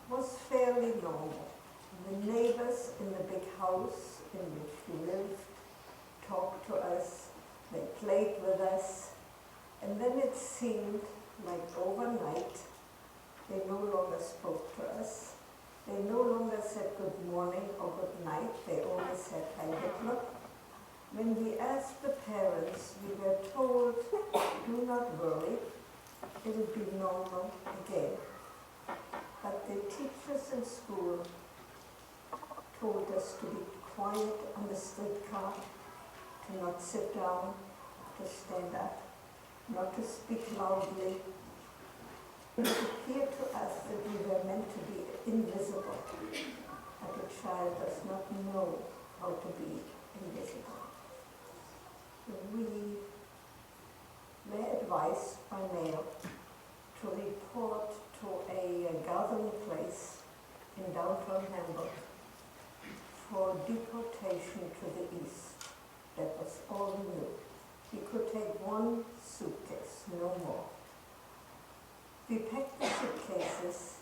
was fairly normal. The neighbors in the big house in which we lived talked to us, they played with us. And then it seemed like overnight, they no longer spoke to us. They no longer said good morning or good night. They only said Heil Hitler. When we asked the parents, we were told, do not worry, it will be normal again. But the teachers in school told us to be quiet on the streetcar, to not sit down, to stand up, not to speak loudly. It appeared to us that we were meant to be invisible, but a child does not know how to be invisible. We were advised by mail to report to a gathering place in downtown Hamburg for deportation to the east. That was all we knew. We could take one suitcase, no more. We packed the suitcases,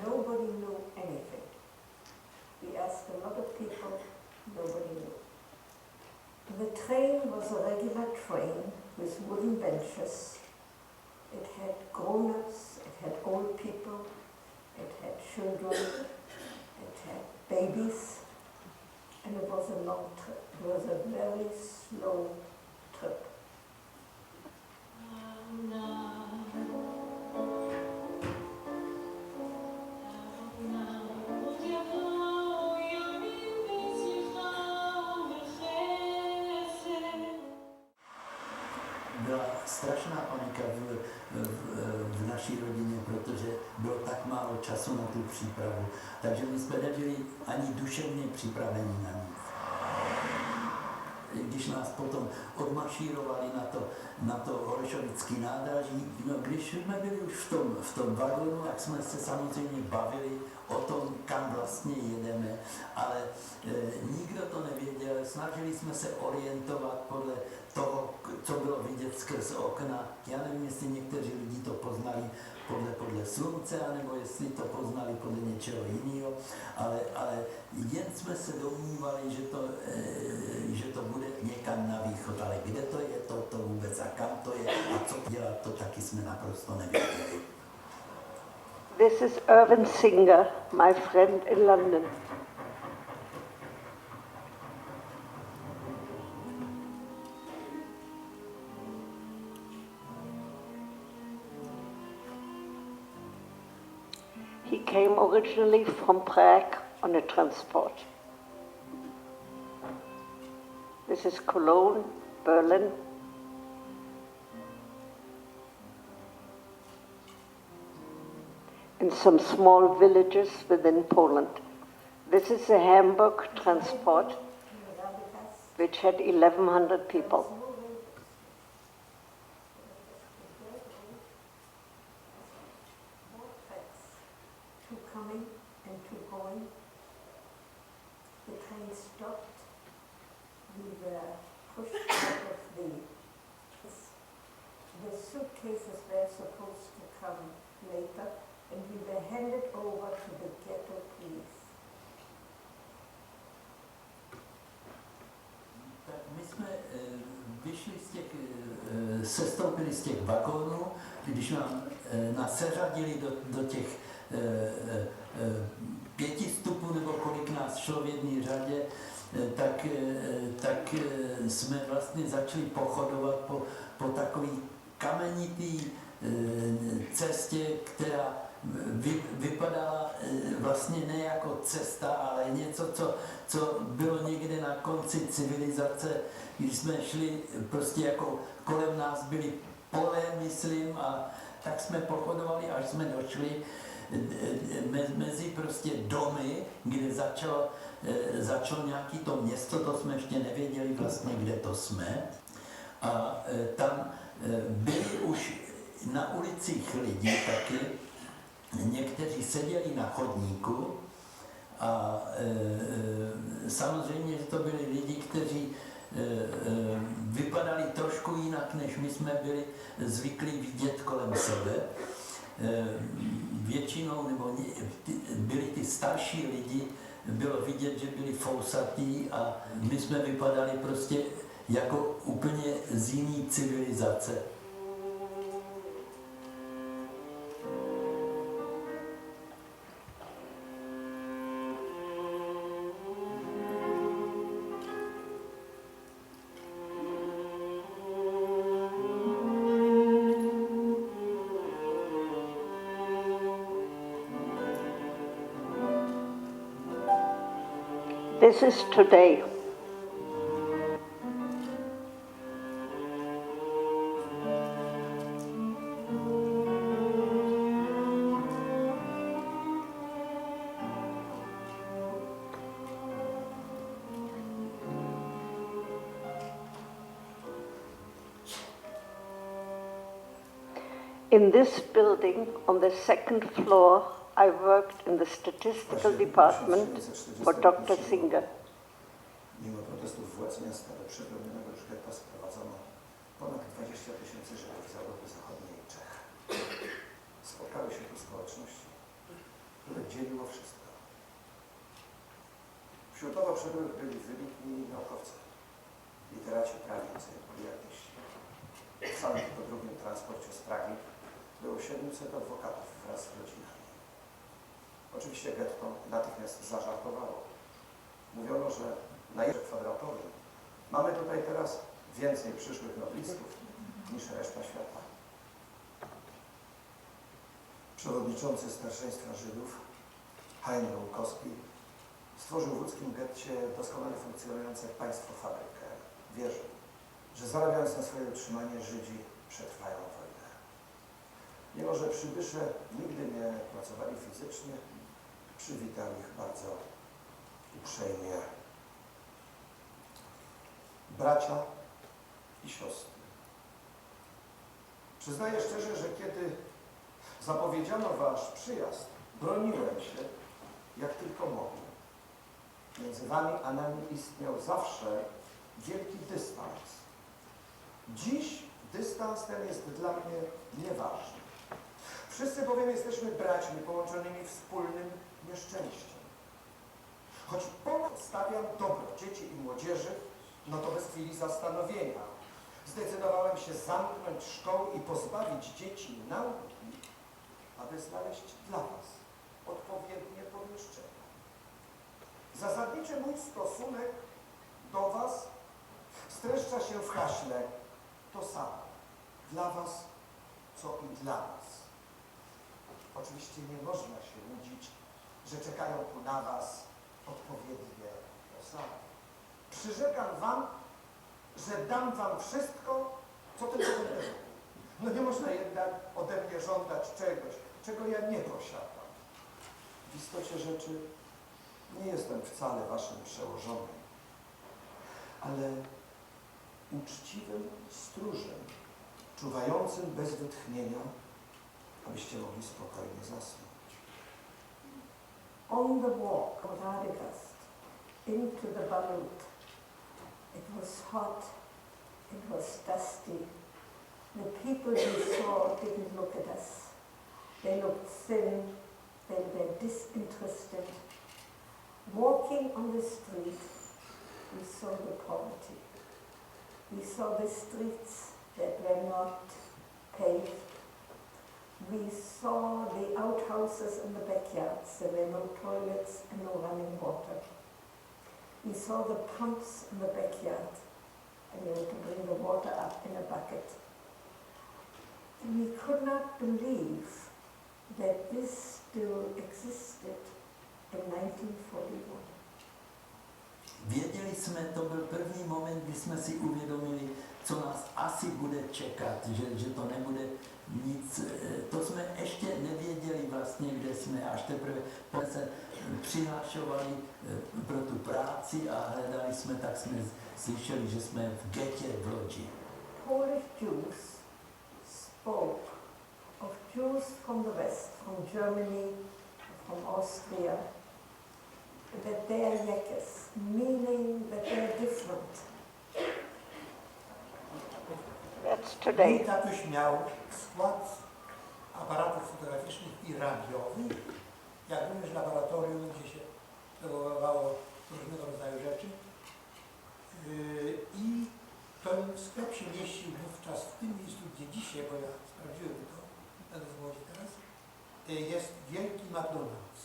nobody knew anything. We asked a lot of people, nobody knew. The train was a regular train with wooden benches. It had grown-ups, it had old people, it had children, it had babies, and it was a long trip. It was a very slow trip. Byla strašná panika v naší rodině, protože bylo tak málo času na tu přípravu, takže my jsme nebyli ani duševně připraveni na nic. Když nás potom odmašírovali na to Holešovické nádraží, no, když jsme byli už v tom vagonu, tak jsme se samozřejmě bavili o tom, kam vlastně jedeme, ale nikdo to nevěděl, snažili jsme se orientovat podle toho, co bylo vidět skrz okna. Já nevím, jestli někteří lidi to poznali podle slunce, anebo jestli to poznali podle něčeho jiného, ale jen jsme se domnívali, že to bude někam na východ, ale kde to je, to vůbec a kam to je a co dělat, to taky jsme naprosto nevěděli. This is Irvin Singer, my friend in London. He came originally from Prague on a transport. This is Cologne, Berlin. And some small villages within Poland. This is the Hamburg transport, which had 1,100 people. Two coming and two going. The train stopped. We were pushed out of the suitcases were supposed to come later, and we were handed over to the ghetto police. Tak my jsme vyšli z těch, sestoupili z těch vagónů, když nás seřadili do těch 5 stupů, nebo kolik nás šlo v jedné řadě, tak jsme vlastně začali pochodovat po takové kamenité cestě, která vypadala vlastně ne jako cesta, ale něco, co bylo někde na konci civilizace, když jsme šli prostě jako kolem nás byly pole, myslím, a tak jsme pochodovali, až jsme došli mezi prostě domy, kde začalo nějaký to město, to jsme ještě nevěděli vlastně, kde to jsme. A tam byli už na ulicích lidi taky, někteří seděli na chodníku a samozřejmě, že to byli lidi, kteří vypadali trošku jinak, než my jsme byli zvyklí vidět kolem sebe. Většinou, nebo byli ty starší lidi, bylo vidět, že byli fousatí a my jsme vypadali prostě jako úplně z jiný civilizace. This is today. In this building, on the second floor, I worked in the statistical department for Dr. Singer. Mimo protestów władz miasta do przepełnionego już getta sprowadzono ponad 20 000 Żydów z Europy Zachodniej i Czech. Spotkały się tu społeczności, które dzieliło wszystko. Wśród owo przybyłych byli wybitni naukowcy, literaci prawicy, polityści. W samym tylko drugim transporcie z Pragi było 700 adwokatów wraz z rodzinami. Oczywiście getto natychmiast zażartowało. Mówiono, że na metrze kwadratowym mamy tutaj teraz więcej przyszłych noblistów niż reszta świata. Przewodniczący Starszeństwa Żydów, Heinrich Łukowski, stworzył w łódzkim getcie doskonale funkcjonujące państwo fabrykę. Wierzył, że zarabiając na swoje utrzymanie Żydzi przetrwają wojnę. Mimo że przybysze nigdy nie pracowali fizycznie, przywitał ich bardzo uprzejmie. Bracia i siostry. Przyznaję szczerze, że kiedy zapowiedziano wasz przyjazd, broniłem się jak tylko mogłem. Między wami a nami istniał zawsze wielki dystans. Dziś dystans ten jest dla mnie nieważny. Wszyscy bowiem jesteśmy braćmi połączonymi wspólnym nieszczęściem. Choć stawiam dobro dzieci i młodzieży, no to bez chwili zastanowienia zdecydowałem się zamknąć szkoły i pozbawić dzieci nauki, aby znaleźć dla was odpowiednie pomieszczenia. Zasadniczy mój stosunek do was streszcza się w haśle to samo. Dla was, co i dla nas. Oczywiście nie można się łudzić, że czekają tu na was odpowiednie posady. Przyrzekam wam, że dam wam wszystko, co tylko będę mógł. No nie można jednak ode mnie żądać czegoś, czego ja nie posiadam. W istocie rzeczy Nie jestem wcale waszym przełożonym, ale uczciwym stróżem, czuwającym bez wytchnienia, abyście mogli spokojnie zasnąć. On the walk of Radegast into the Balut, it was hot, it was dusty. The people we saw didn't look at us. They looked thin, they were disinterested. Walking on the street, we saw the poverty. We saw the streets that were not paved. We saw the outhouses in the backyards. There were no toilets and no running water. We saw the pumps in the backyard, and you had to bring the water up in a bucket. We could not believe that this still existed in 1941. Věděli jsme, to byl první moment, kdy jsme si uvědomili, co nás asi bude čekat, že to nebude nic, to jsme ještě nevěděli vlastně, kde jsme, až teprve se přihlašovali pro tu práci a hledali jsme, tak jsme slyšeli, že jsme v getě v Lodži. Polish Jews spoke of Jews from the West, from Germany, from Austria, that they are Yakis, meaning that they are different. That's today. Mój tatuś miał skład aparatów fotograficznych i radiowych, jak również laboratorium, gdzie się próbowało różnego rodzaju rzeczy. I ten sklep się mieścił wówczas w tym miejscu, gdzie dzisiaj, bo ja sprawdziłem to, będę w Łodzi teraz, jest wielki McDonald's.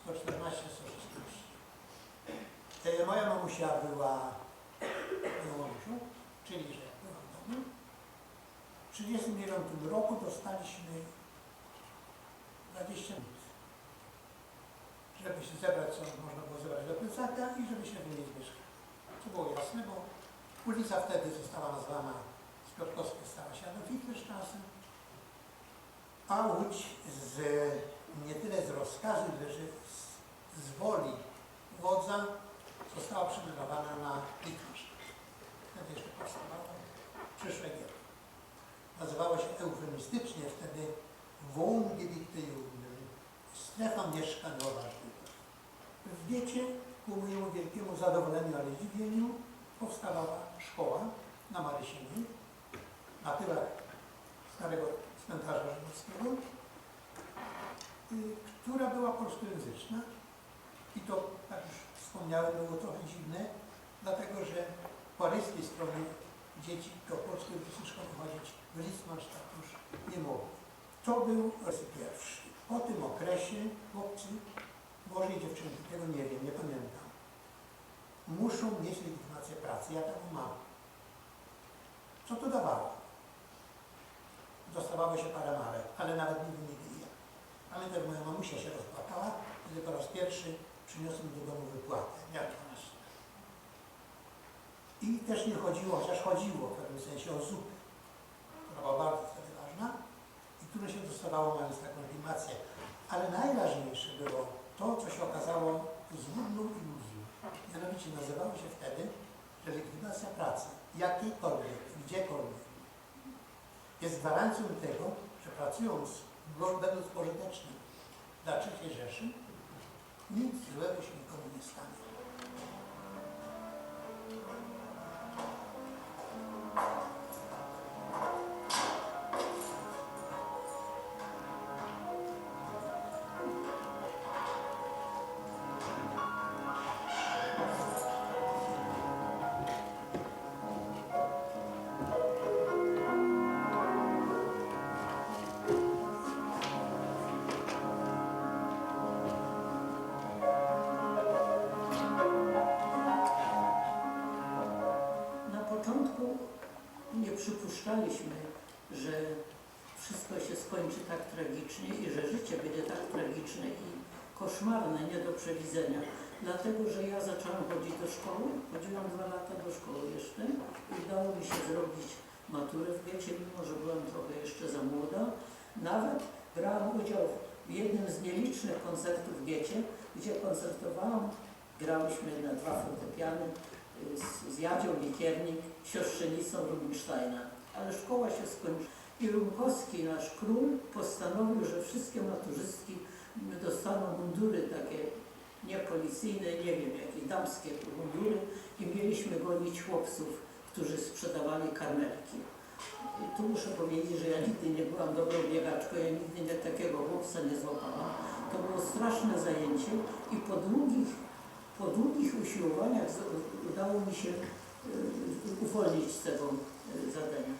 114, 116. Moja mamusia była moją mamusią, czyli że była w domu. W 1939 roku dostaliśmy 20 minut, żeby się zebrać, co można było zebrać do plecaka i żeby się wynieść mieszkanie. To było jasne, bo ulica wtedy została nazwana z Piotrkowskiej, stała się Adolf Hitlerstraße, a Łódź nie tyle z rozkazu, ile z woli wodza została przemianowana na Eichengreen. Wtedy jeszcze powstawało przyszłe getto. Nazywało się eufemistycznie wtedy Wohngebiete Juden, strefa mieszkaniowa Żydów. W getcie, ku mojemu wielkiemu zadowoleniu, ale zdziwieniu, powstawała szkoła na Marysinie, na tyłach starego cmentarza żydowskiego, która była polskojęzyczna. I to, jak już wspomniałem, było trochę dziwne, dlatego że po paryskiej stronie dzieci do polskojęzycznej szkoły chodzić w Litzmannstadt już nie mogły. To był okres pierwszy. Po tym okresie chłopcy, może i dziewczynki, tego nie wiem, nie pamiętam, muszą mieć legitymację pracy. Ja taką mam. Co to dawało? Dostawało się parę marek, ale nawet nigdy nie wiem. Pamiętam, moja mamusia się rozpłakała, kiedy po raz pierwszy przyniosłem do domu wypłatę. Miałem 12 lat. I też nie chodziło, chociaż chodziło w pewnym sensie o zupę, która była bardzo wtedy ważna i które się dostawało mając taką legitymację. Ale najważniejsze było to, co się okazało złudną iluzją. Mianowicie nazywało się wtedy, że legitymacja pracy, jakiejkolwiek, gdziekolwiek, jest gwarancją tego, że pracując, będąc pożytecznym dla III Rzeszy, nic złego się nikomu nie stanie. Nie przypuszczaliśmy, że wszystko się skończy tak tragicznie i że życie będzie tak tragiczne i koszmarne, nie do przewidzenia. Dlatego, że ja zaczęłam chodzić do szkoły, chodziłam 2 lata do szkoły jeszcze i udało mi się zrobić maturę w getcie, mimo że byłam trochę jeszcze za młoda. Nawet brałam udział w w jednym z nielicznych koncertów w getcie, gdzie koncertowałam, grałyśmy na 2 fortepiany z Jadzią Likiernik, siostrzenicą Rubinsteina. Ale szkoła się skończyła i Rumkowski, nasz król, postanowił, że wszystkie maturzystki dostaną mundury takie niepolicyjne, nie wiem, jakie damskie mundury i mieliśmy gonić chłopców, którzy sprzedawali karmelki. I tu muszę powiedzieć, że ja nigdy nie byłam dobrą biegaczką, ja nigdy takiego chłopca nie złapałam. To było straszne zajęcie i po długich usiłowaniach udało mi się uwolnić z tego zadania.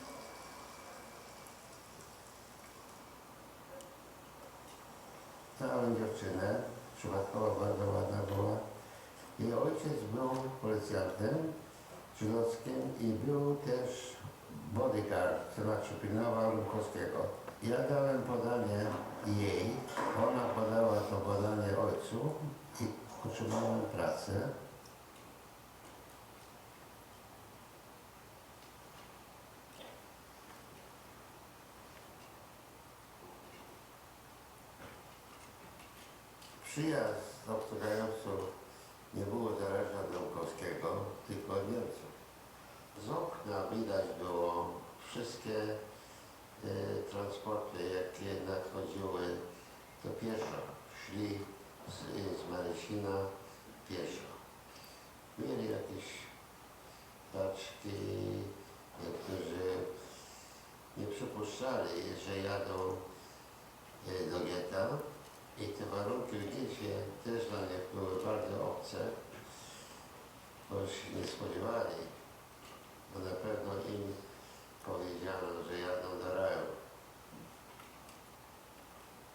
Znałem dziewczynę, przypadkowo bardzo ładna była. Jej ojciec był policjantem żydowskim i był też bodyguard, to znaczy pilnował Rumkowskiego. Ja dałem podanie jej, ona podała to podanie ojcu i otrzymałem pracę. Przyjazd obcokrajowców nie było zależny od Rumkowskiego, tylko od Niemców. Z okna widać było wszystkie transporty, jakie nadchodziły, to pieszo. Szli z Marysina pieszo. Mieli jakieś paczki, niektórzy nie przypuszczali, że jadą do getta. I te warunki w getcie też dla nich były bardzo obce, bo się nie spodziewali, bo na pewno im powiedziano, że jadą do raju.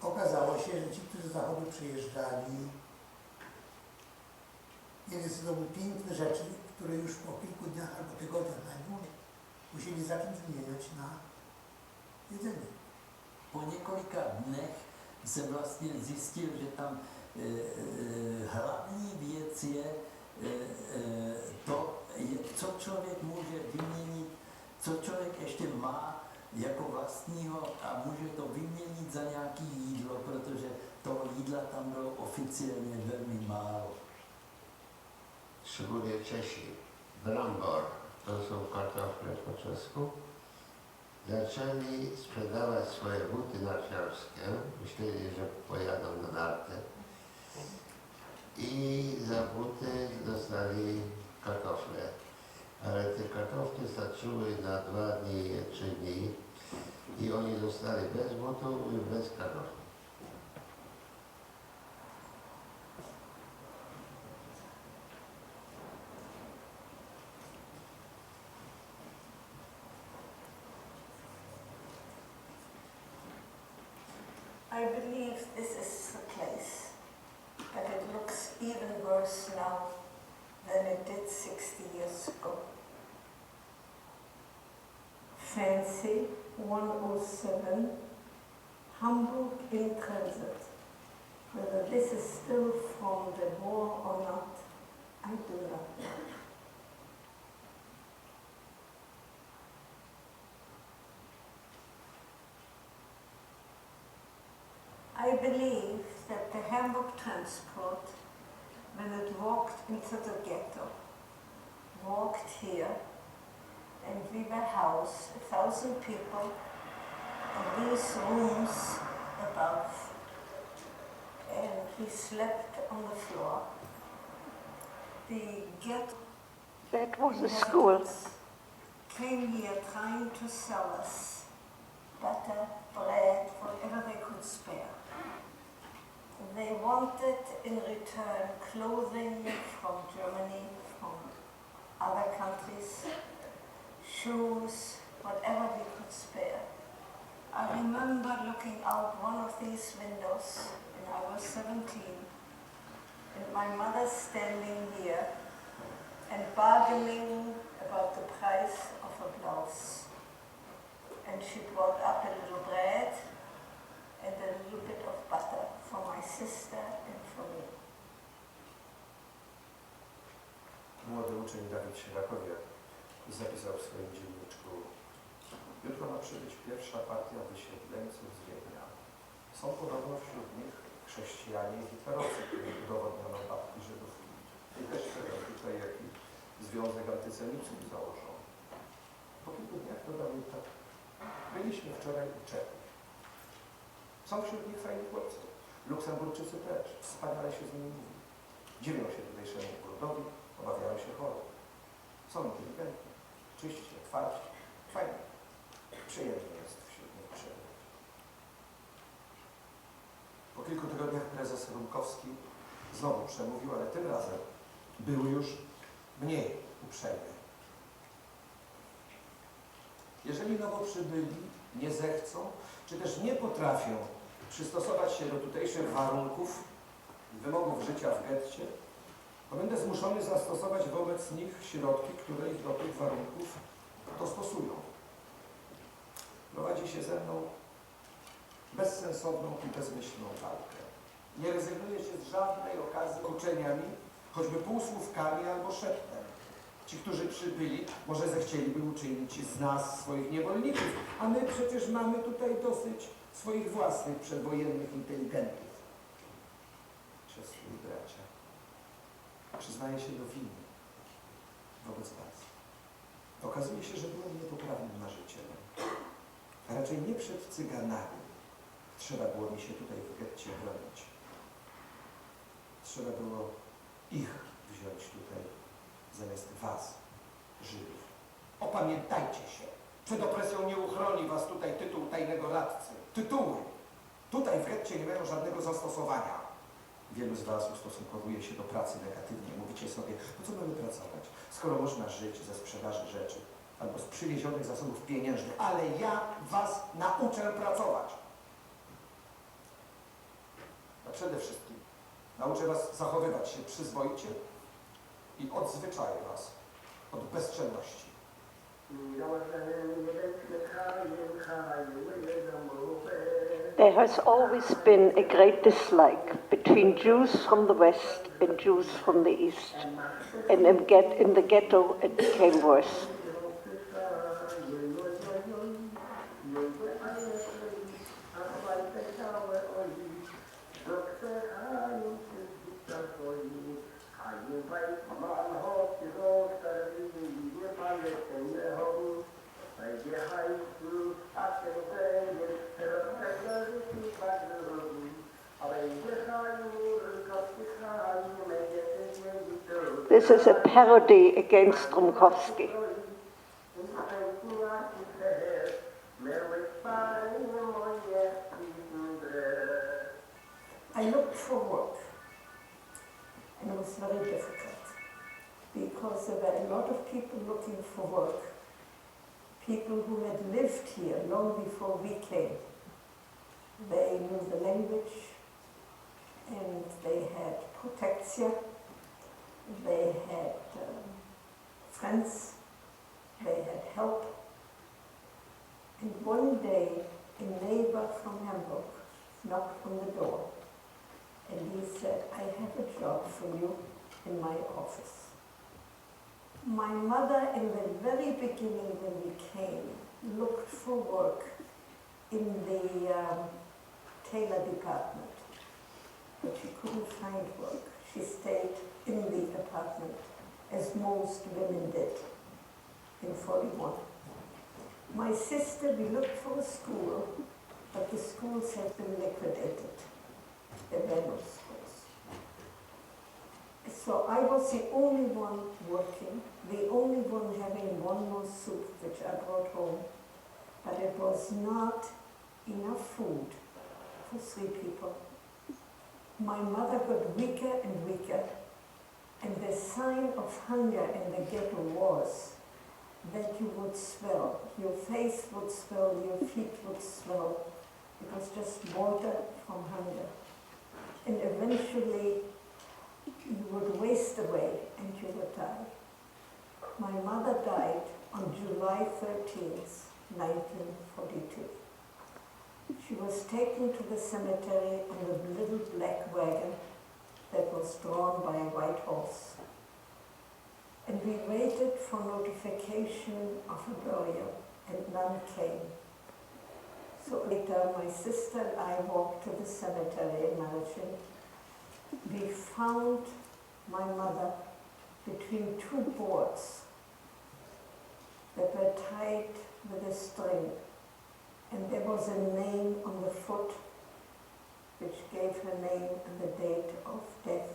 Okazało się, że ci, którzy z zachodu przyjeżdżali, mieli ze sobą piękne rzeczy, które już po kilku dniach albo tygodniach najmniej musieli zacząć wymieniać na jedzenie. Po několika dnech jsem vlastně zjistil, že tam hlavní věc je to, co člověk může vyměnit, co člověk ještě má jako vlastního a může to vyměnit za nějaké jídlo, protože toho jídla tam bylo oficiálně velmi málo. Szczególnie Czesi. Brambor, to są kartofle po czesku. Zaczęli sprzedawać swoje buty narciarskie, myśleli, że pojadą na nartę i za buty dostali kartofle, ale te kartofle starczyły na 2 dni, 3 dni i oni dostali bez butów i bez kartofli. I believe this is the place, but it looks even worse now than it did 60 years ago. Fancy 107, Hamburg in transit. Whether this is still from the war or not, I do not know. I believe that the Hamburg transport, when it walked into the ghetto, walked here, and we were housed, 1,000 people, in these rooms above, and we slept on the floor. The ghetto That was a school. came here trying to sell us butter, bread, whatever they could spare. They wanted in return clothing from Germany, from other countries, shoes, whatever we could spare. I remember looking out one of these windows when I was 17, and my mother standing here and bargaining about the price of a blouse. And she brought up a little bread and a little bit of butter for my sister and for me. Młody uczeń Dawid Sierakowiak zapisał w swoim dzienniczku: jutro ma przybyć pierwsza partia wysiedleńców z Wiednia. Są podobno wśród nich chrześcijanie i hitlerowcy, których udowodniono matki Żydów. I też tutaj jaki związek antysemityzmu założono. Po kilku dniach dodał mi tak. Byliśmy wczoraj u Czechów. Są wśród nich fajni chłopcy. Luksemburczycy też. Wspaniale się z nimi mówi. Dziwią się tutejszemu brudowi, obawiają się chorób. Są inteligentni, czyści, otwarci. Fajnie. Przyjemnie jest wśród nich przebywać. Po kilku tygodniach prezes Rumkowski znowu przemówił, ale tym razem był już mniej uprzejmy. Jeżeli nowo przybyli, nie zechcą, czy też nie potrafią przystosować się do tutejszych warunków, wymogów życia w getcie, to będę zmuszony zastosować wobec nich środki, które ich do tych warunków dostosują. Prowadzi się ze mną bezsensowną i bezmyślną walkę. Nie rezygnuje się z żadnej okazji uczeniami, choćby półsłówkami albo szeptem. Ci, którzy przybyli, może zechcieliby uczynić z nas swoich niewolników, a my przecież mamy tutaj dosyć swoich własnych przedwojennych inteligentów. Siostry i bracia, przyznaję się do winy wobec was. Okazuje się, że byłem niepoprawnym marzycielem. A raczej nie przed Cyganami trzeba było mi się tutaj w getcie bronić. Trzeba było ich wziąć tutaj zamiast was, Żydów. Opamiętajcie się. Przed opresją nie uchroni was tutaj tytuł tajnego radcy. Tytuły tutaj w getcie nie mają żadnego zastosowania. Wielu z was ustosunkowuje się do pracy negatywnie. Mówicie sobie, po co mamy pracować, skoro można żyć ze sprzedaży rzeczy albo z przywiezionych zasobów pieniężnych. Ale ja was nauczę pracować. A przede wszystkim nauczę was zachowywać się przyzwoicie i odzwyczaję was od bezczelności. There has always been a great dislike between Jews from the West and Jews from the East. And in the ghetto, it became worse. This is a parody against Rumkowski. I looked for work, and it was very difficult because there were a lot of people looking for work, people who had lived here long before we came. They knew the language, and they had protection, they had friends, they had help. And one day, a neighbor from Hamburg knocked on the door, and he said, I have a job for you in my office. My mother, in the very beginning when we came, looked for work in the tailor department, but she couldn't find work. She stayed in the apartment, as most women did in 41. My sister, we looked for a school, but the schools had been liquidated. There were no schools. So I was the only one working, the only one having one more soup, which I brought home, but it was not enough food for 3 people. My mother got weaker and weaker, and the sign of hunger in the ghetto was that you would swell. Your face would swell, your feet would swell. It was just water from hunger. And eventually you would waste away and you would die. My mother died on July 13th, 1942. She was taken to the cemetery on a little black wagon that was drawn by a white horse. And we waited for notification of a burial, and none came. So later, my sister and I walked to the cemetery in Malachin. We found my mother between two boards that were tied with a string, and there was a name on the foot which gave her name and the date of death.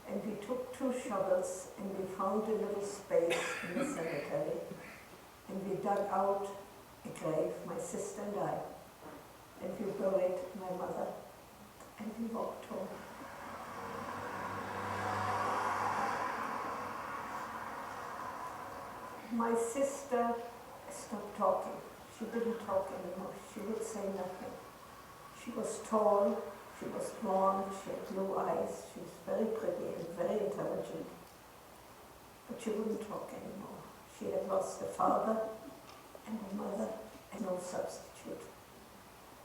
And we took 2 shovels and we found a little space in the cemetery, and we dug out a grave, my sister and I, and we buried my mother, and we walked home. My sister stopped talking. She didn't talk anymore. She would say nothing. She was tall, she was blonde, she had blue eyes, she was very pretty and very intelligent. But she wouldn't talk anymore. She had lost a father and a mother and no substitute.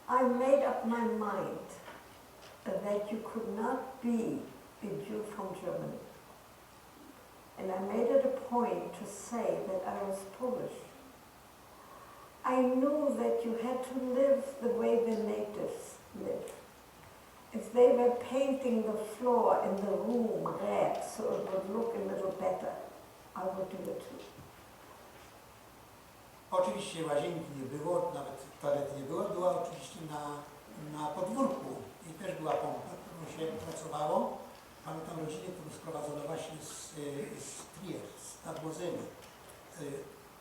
I made up my mind that you could not be a Jew from Germany. And I made it a point to say that I was Polish. I knew that you had to live the way the natives live. If they were painting the floor in the room red so it would look a little better, I would do it too. Oczywiście łazienki nie było, nawet toalety nie było, była oczywiście na podwórku i też była pompa, którą się pracowało. Mamy tam rodzinę, którą sprowadzono właśnie z Trier, z Nadmozeli.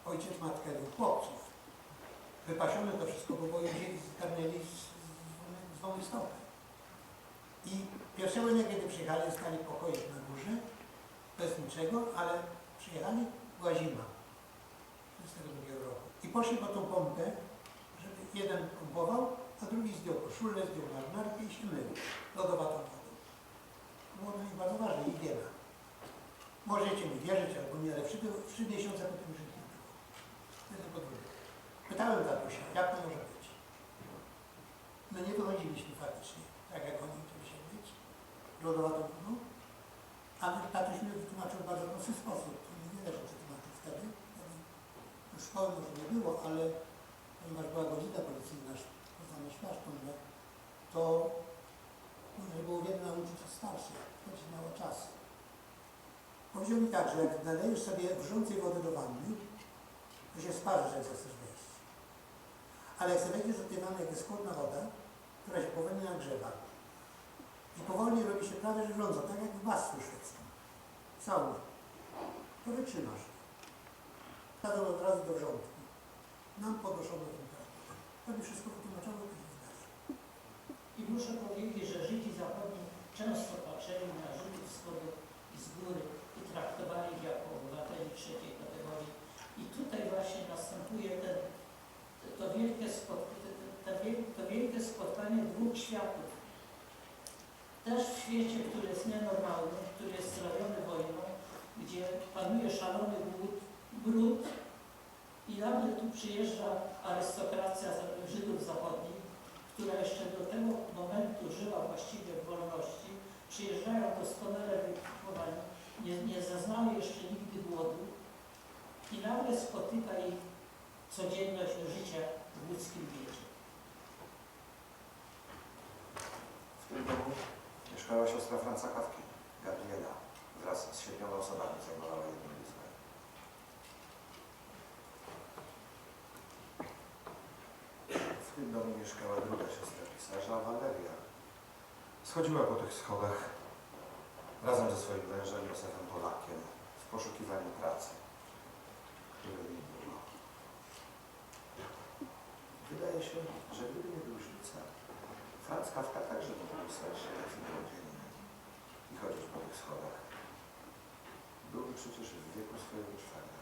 Ojciec, matka, 2 chłopców. Wypasione to wszystko, bo wzięli, zgarnęli z wolnej stopy. I pierwszego dnia, kiedy przyjechali, zostali pokoje na górze, bez niczego, ale przyjechali, była zima. 1942 roku. I poszli po tą pompę, żeby jeden pompował, a drugi zdjął koszulę, zdjął marynarkę i się mył lodowatą wodą. Było dla nich bardzo ważne, higiena. Możecie mi wierzyć albo nie, ale 3 miesiące po tym już nie było. To jest podwójne. Pytałem tatusia, jak to może być? My nie wychodziliśmy faktycznie, tak jak oni chcieli się być, lodowatą wodą, ale tatuś mi wytłumaczył w bardzo prosty sposób. Niewiele rzeczy tłumaczył wtedy. Szkoły może nie było, ale ponieważ była godzina policyjna, poznamy szpaszką, to można było wiele nauczyć od starszych, choć mało czasu. Powiedział mi tak, że jak nalejesz sobie wrzącej wody do wanny, to się sparzysz, jak chcesz wejść. Ale jak sobie wejdziesz do tej wanny, jak jest chłodna woda, która się powoli nagrzewa i powoli robi się prawie że wrząco, tak jak w basku szwedzkim, sauna, to wytrzymasz. Dadzą od razu do wrzątku. Nam podnoszono temperaturę. To mi wszystko wytłumaczono, to się zdarza. I muszę powiedzieć, że Żydzi zachodni często patrzyli na Żydów wschodu i z góry i traktowali ich jako obywateli 3. kategorii. I tutaj właśnie następuje to wielkie spotkanie 2 światów. Też w świecie, który jest nienormalny, który jest strawiony wojną, gdzie panuje szalony głód, brud i nagle tu przyjeżdża arystokracja Żydów zachodnich, która jeszcze do tego momentu żyła właściwie w wolności, przyjeżdżają doskonale wykwalifikowani, nie zaznali jeszcze nigdy głodu i nagle spotyka ich codzienność życia w ludzkim wiecie. W tym domu mieszkała siostra Franca Kawki, Gabriela, wraz z 7 osobami zajmowała jedno blisko. W tym domu mieszkała druga siostra pisarza, Waleria. Schodziła po tych schodach razem ze swoim mężem Józefem Polakiem w poszukiwaniu pracy, której nie było. Wydaje się, że gdyby nie był Żydca, Franz Kafka także mógł stać się figurą dzienną. I chodzić po tych schodach. Byłby przecież w wieku swojego trwania.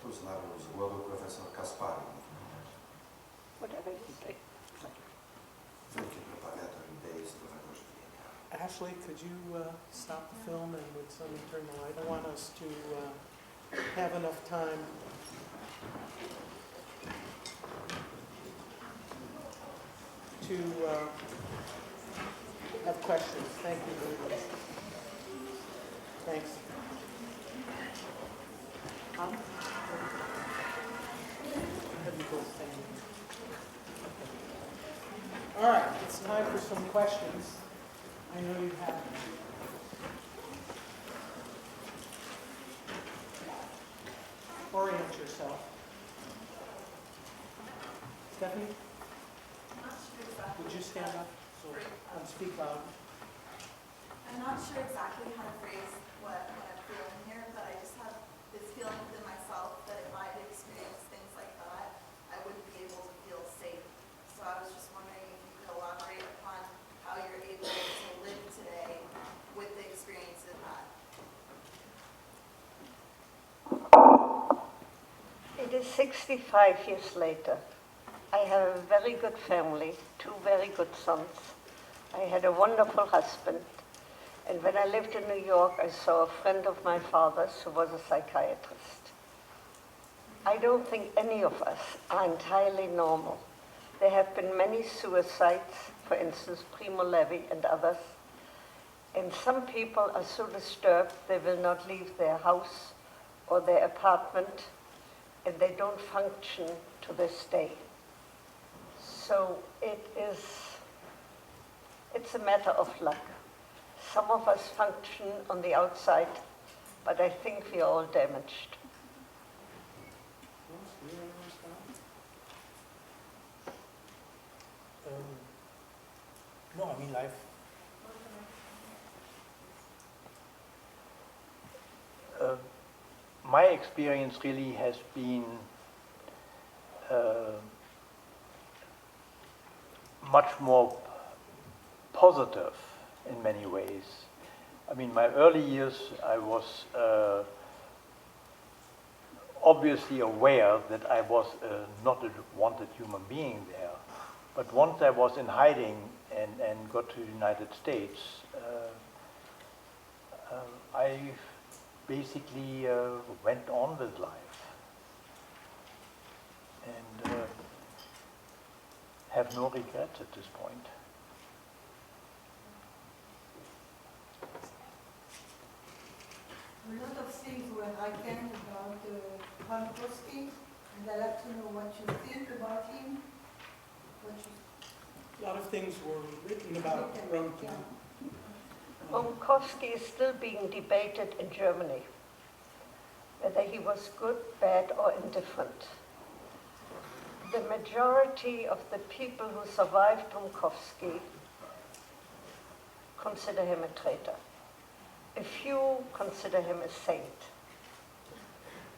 Tu zmarł z głodu profesor Kaspari. Whatever you say. Wielki propagator idei zdrowego żywienia. Ashley, could you stop the film and would someone turn the light? I want us to have enough time to have questions. Thank you very much. Thanks. Tom? Have you both stand? All right, it's time for some questions. I know you have them. Orient yourself. Stephanie? Would you stand up and speak loud? I'm not sure exactly how to phrase what I'm feeling here, but I just have this feeling within myself that if I had experienced things like that, I wouldn't be able to feel safe. So I was just wondering if you could elaborate upon how you're able to live today with the experience of that. It is 65 years later. I have a very good family, 2 very good sons. I had a wonderful husband. And when I lived in New York, I saw a friend of my father's who was a psychiatrist. I don't think any of us are entirely normal. There have been many suicides, for instance, Primo Levi and others. And some people are so disturbed they will not leave their house or their apartment, and they don't function to this day. So it's a matter of luck. Some of us function on the outside, but I think we are all damaged. No, I mean life. My experience really has been much more positive in many ways. I mean, my early years, I was obviously aware that I was not a wanted human being there. But once I was in hiding and got to the United States, I basically went on with life and have no regrets at this point. A lot of things were written about Frankowski, and I'd like to know what you think about him. A lot of things were written about Brunton. Frankowski is still being debated in Germany, whether he was good, bad, or indifferent. The majority of the people who survived Frankowski consider him a traitor. A few consider him a saint.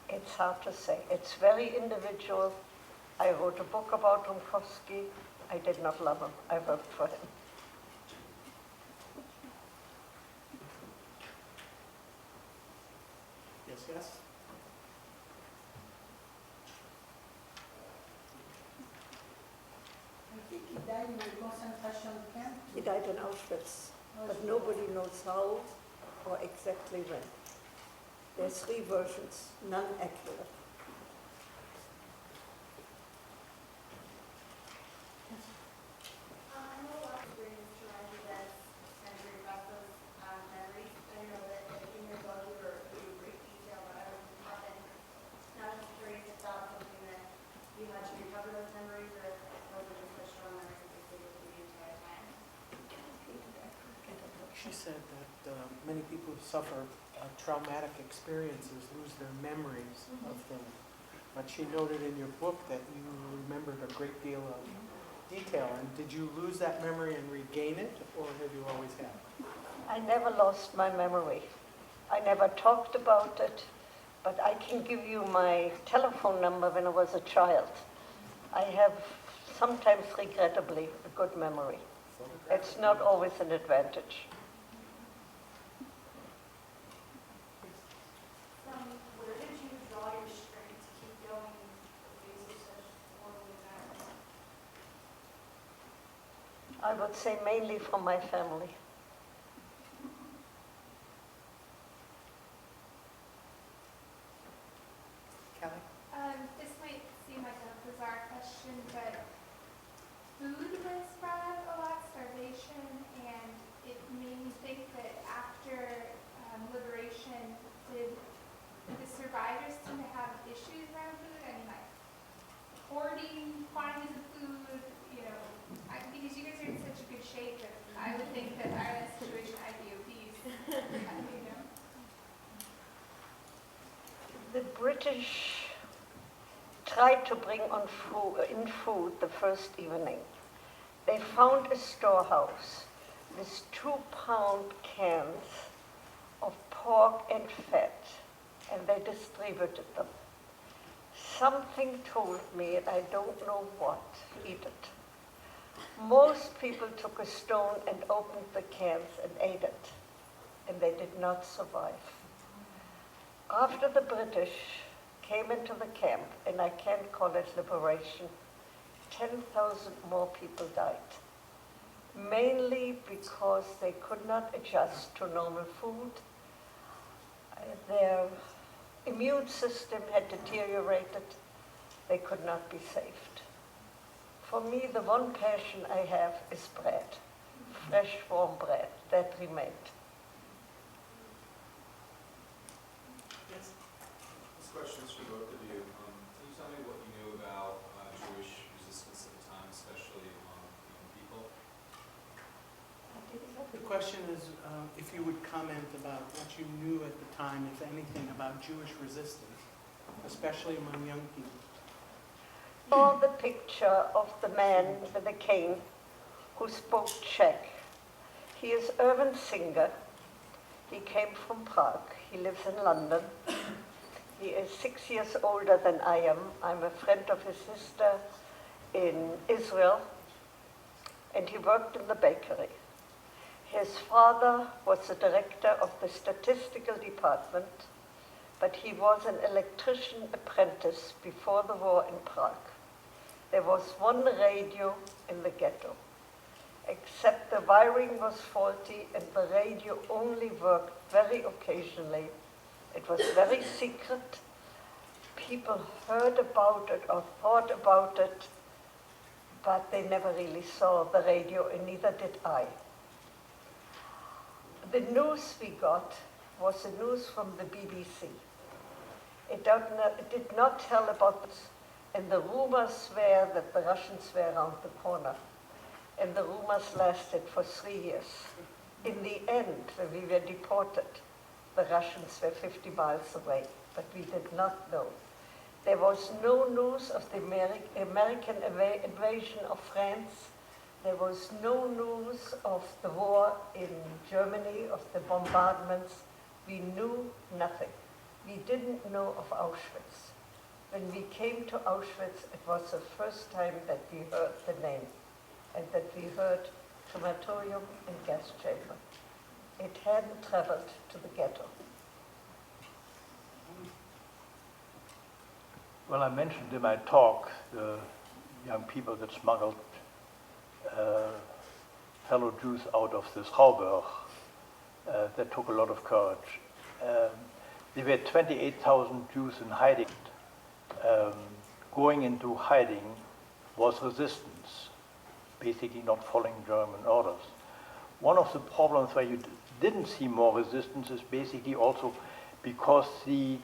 It's hard to say. It's very individual. I wrote a book about Frankowski. I did not love him. I worked for him. Yes? I think he died in a concentration camp. He died in Auschwitz, but nobody knows how or exactly when. There's 3 versions, none accurate. I know a lot of experience to remind you that sensory process memories. I know that in your book you were in great detail about everything that happened. Now I'm just curious if that's something that you had to recover those memories, or was it just a strong memory that stayed with you the entire time? She said that many people who suffer traumatic experiences lose their memories of things. But she noted in your book that you remembered a great deal of detail. And did you lose that memory and regain it, or have you always had it? I never lost my memory. I never talked about it, but I can give you my telephone number when I was a child. I have sometimes, regrettably, a good memory. It's not always an advantage. Where did you draw your strength to keep going in the face of such horrible events? I would say mainly from my family. Kelly? This might seem like a bizarre question, but food was spread a lot, starvation, and it made me think that after liberation, did the survivors tend to have issues around food? I mean, like hoarding quantities of food, because you guys are in such a good shape that I would think that our situation, I'd be obese. The British tried to bring in food the first evening. They found a storehouse with 2-pound cans of pork and fat, and they distributed them. Something told me, and I don't know what, eat it. Most people took a stone and opened the cans and ate it, and they did not survive. After the British came into the camp, and I can't call it liberation, 10,000 more people died. Mainly because they could not adjust to normal food. Their immune system had deteriorated. They could not be saved. For me, the one passion I have is bread, fresh, warm bread. That remained. Yes. This question is for both of you. Can you tell me what you knew about Jewish resistance at the time, especially among young people? The question is if you would comment about what you knew at the time, if anything, about Jewish resistance, especially among young people. Saw the picture of the man with the cane who spoke Czech. He is Irvin Singer. He came from Prague. He lives in London. He is 6 years older than I am. I'm a friend of his sister in Israel, and he worked in the bakery. His father was the director of the statistical department, but he was an electrician apprentice before the war in Prague. There was one radio in the ghetto, except the wiring was faulty and the radio only worked very occasionally. It was very secret. People heard about it or thought about it, but they never really saw the radio, and neither did I. The news we got was the news from the BBC. It did not tell about this, and the rumors were that the Russians were around the corner, and the rumors lasted for 3 years. In the end, when we were deported, the Russians were 50 miles away, but we did not know. There was no news of the American invasion of France. There was no news of the war in Germany, of the bombardments. We knew nothing. We didn't know of Auschwitz. When we came to Auschwitz, it was the first time that we heard the name, and that we heard crematorium and gas chamber. It hadn't traveled to the ghetto. Well, I mentioned in my talk the young people that smuggled fellow Jews out of the Schauberg. That took a lot of courage. There were 28,000 Jews in hiding. Going into hiding was resistance, basically not following German orders. One of the problems where you didn't see more resistance is basically also because the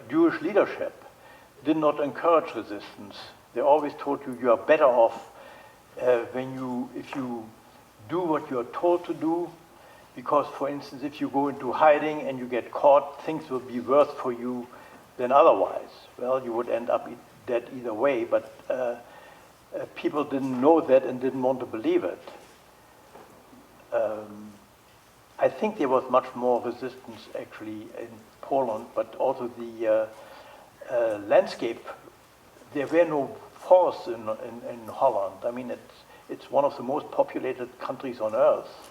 Jewish leadership did not encourage resistance. They always told you you are better off if you do what you are told to do, because, for instance, if you go into hiding and you get caught, things will be worse for you than otherwise. Well, you would end up dead either way, but people didn't know that and didn't want to believe it. I think there was much more resistance actually in Poland, but also the landscape. There were no forests in Holland. I mean, it's one of the most populated countries on earth.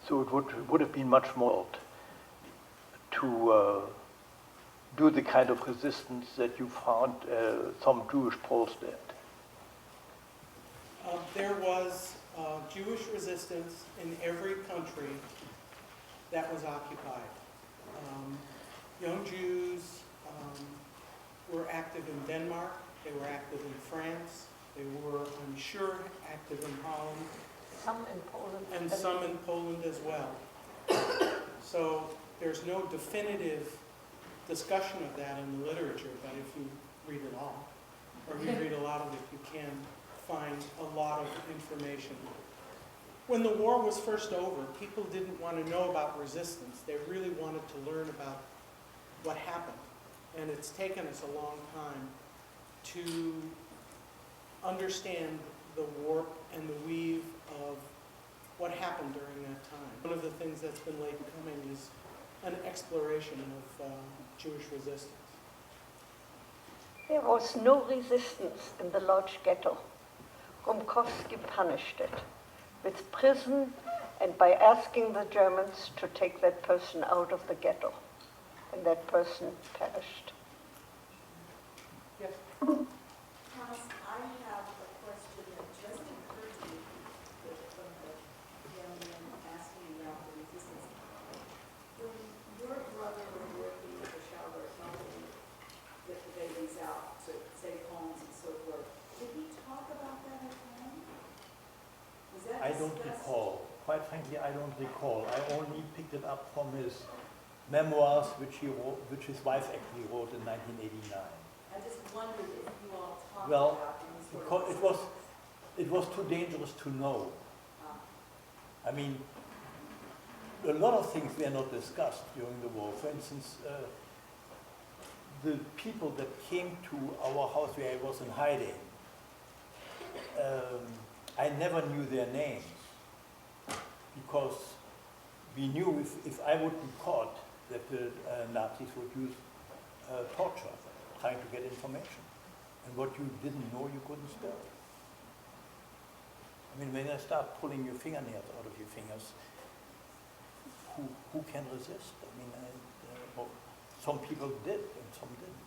So it would have been much more to do the kind of resistance that you found some Jewish Poles did. There was Jewish resistance in every country that was occupied. Young Jews were active in Denmark, They were active in France. They were, I'm sure, active in Holland. Some in Poland. And some in Poland as well. So there's no definitive discussion of that in the literature, but if you read it all, or you read a lot of it, you can find a lot of information. When the war was first over, people didn't want to know about resistance. They really wanted to learn about what happened. And it's taken us a long time to understand the warp and the weave of what happened during that time. One of the things that's been late coming is an exploration of Jewish resistance. There was no resistance in the Lodz ghetto. Gomkowski punished it with prison and by asking the Germans to take that person out of the ghetto. And that person perished. Yes? Thomas, I have a question that just occurred to me from the gentleman asking about the resistance. When your brother was working at the shelter, helping get the babies out to save homes and so forth, did he talk about that at home? Was that I don't discussed? recall. Quite frankly, I don't recall. I only picked it up from his memoirs, which he wrote, which his wife actually wrote in 1989. I just wondered if you all talked Well, about any sort because of it was too dangerous to know. Ah. I mean, a lot of things were not discussed during the war. For instance, the people that came to our house where I was in hiding, I never knew their names because we knew if I would be caught that the Nazis would use torture, trying to get information. And what you didn't know, you couldn't spell. I mean, when I start pulling your fingernails out of your fingers, who can resist? I mean, well, some people did and some didn't.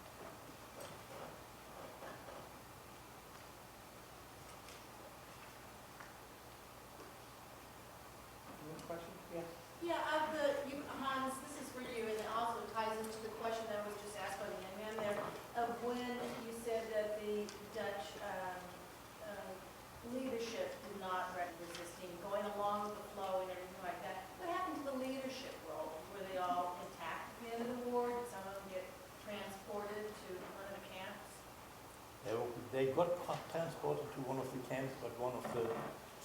Any question? Yes. Yeah, Hans, this is for you, and it also ties into the question that was just asked by the young man there, of when you said that the Dutch leadership did not recommend resisting, going along with the flow and everything like that. What happened to the leadership role? Were they all intact at the end of the war? Did some of them get transported to one of the camps? They got transported to one of the camps, but one of the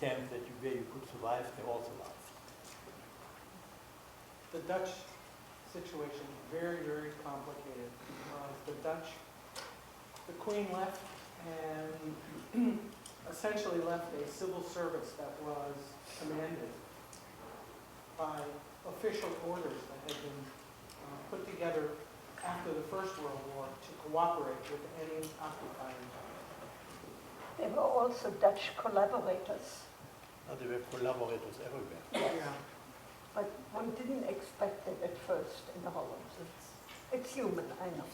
camps where you could survive, they all survived. The Dutch situation is very, very complicated. The Queen left and essentially left a civil service that was commanded by official orders that had been put together after the First World War to cooperate with any occupiers. There were also Dutch collaborators. There were collaborators everywhere. Yeah. But one didn't expect it at first in the Holland. It's human, I know.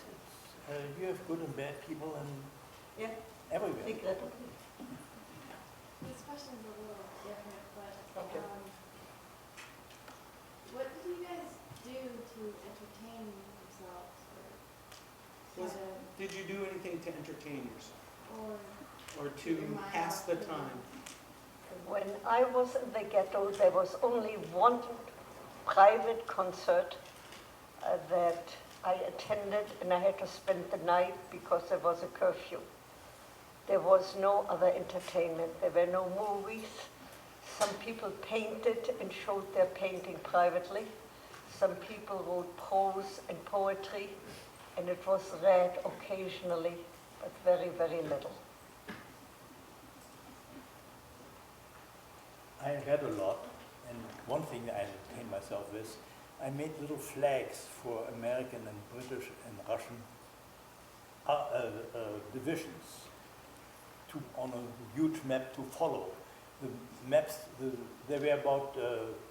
You have good and bad people and Yeah, everywhere. regrettably. This question's a little different, but Okay. what did you guys do to entertain yourselves, Did you do anything to entertain yourself or or to pass the time? When I was in the ghetto, there was only one private concert that I attended, and I had to spend the night because there was a curfew. There was no other entertainment. There were no movies. Some people painted and showed their painting privately. Some people wrote prose and poetry, and it was read occasionally, but very, very little. I read a lot, and one thing I entertained myself with, I made little flags for American and British and Russian divisions on a huge map to follow. The maps, they were about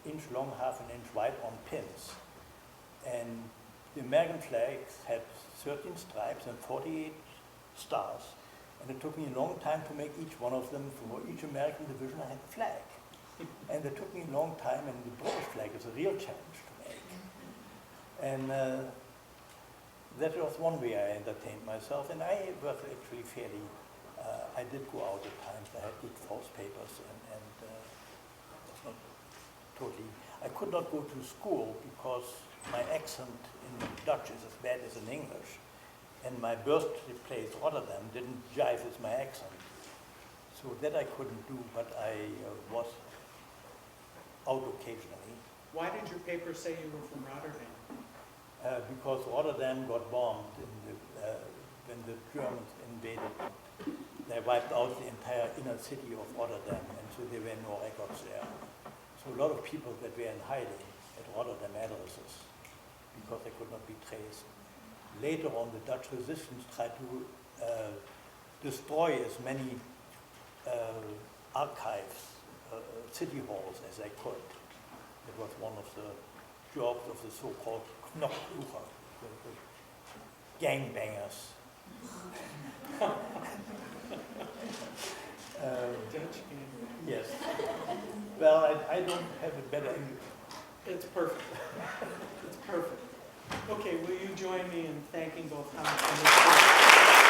inch long, half an inch wide on pins. And the American flags had 13 stripes and 48 stars. And it took me a long time to make each one of them. For each American division I had a flag. And it took me a long time, and the British flag is a real challenge to make. And that was one way I entertained myself, and I was actually fairly, I did go out at times. I had good false papers, and was not totally, I could not go to school because my accent in Dutch is as bad as in English, and my birthplace, Rotterdam, didn't jive with my accent. So that I couldn't do, but I was out occasionally. Why did your paper say you were from Rotterdam? Because Rotterdam got bombed when the Germans invaded. They wiped out the entire inner city of Rotterdam, and so there were no records there. So a lot of people that were in hiding had Rotterdam addresses because they could not be traced. Later on, the Dutch resistance tried to destroy as many archives, city halls as they could. It was one of the jobs of the so-called Knopflucher, the gangbangers. Dutch game. Yes. Well, I don't have a better English. It's perfect. It's perfect. Okay, will you join me in thanking both Thomas and Lucille?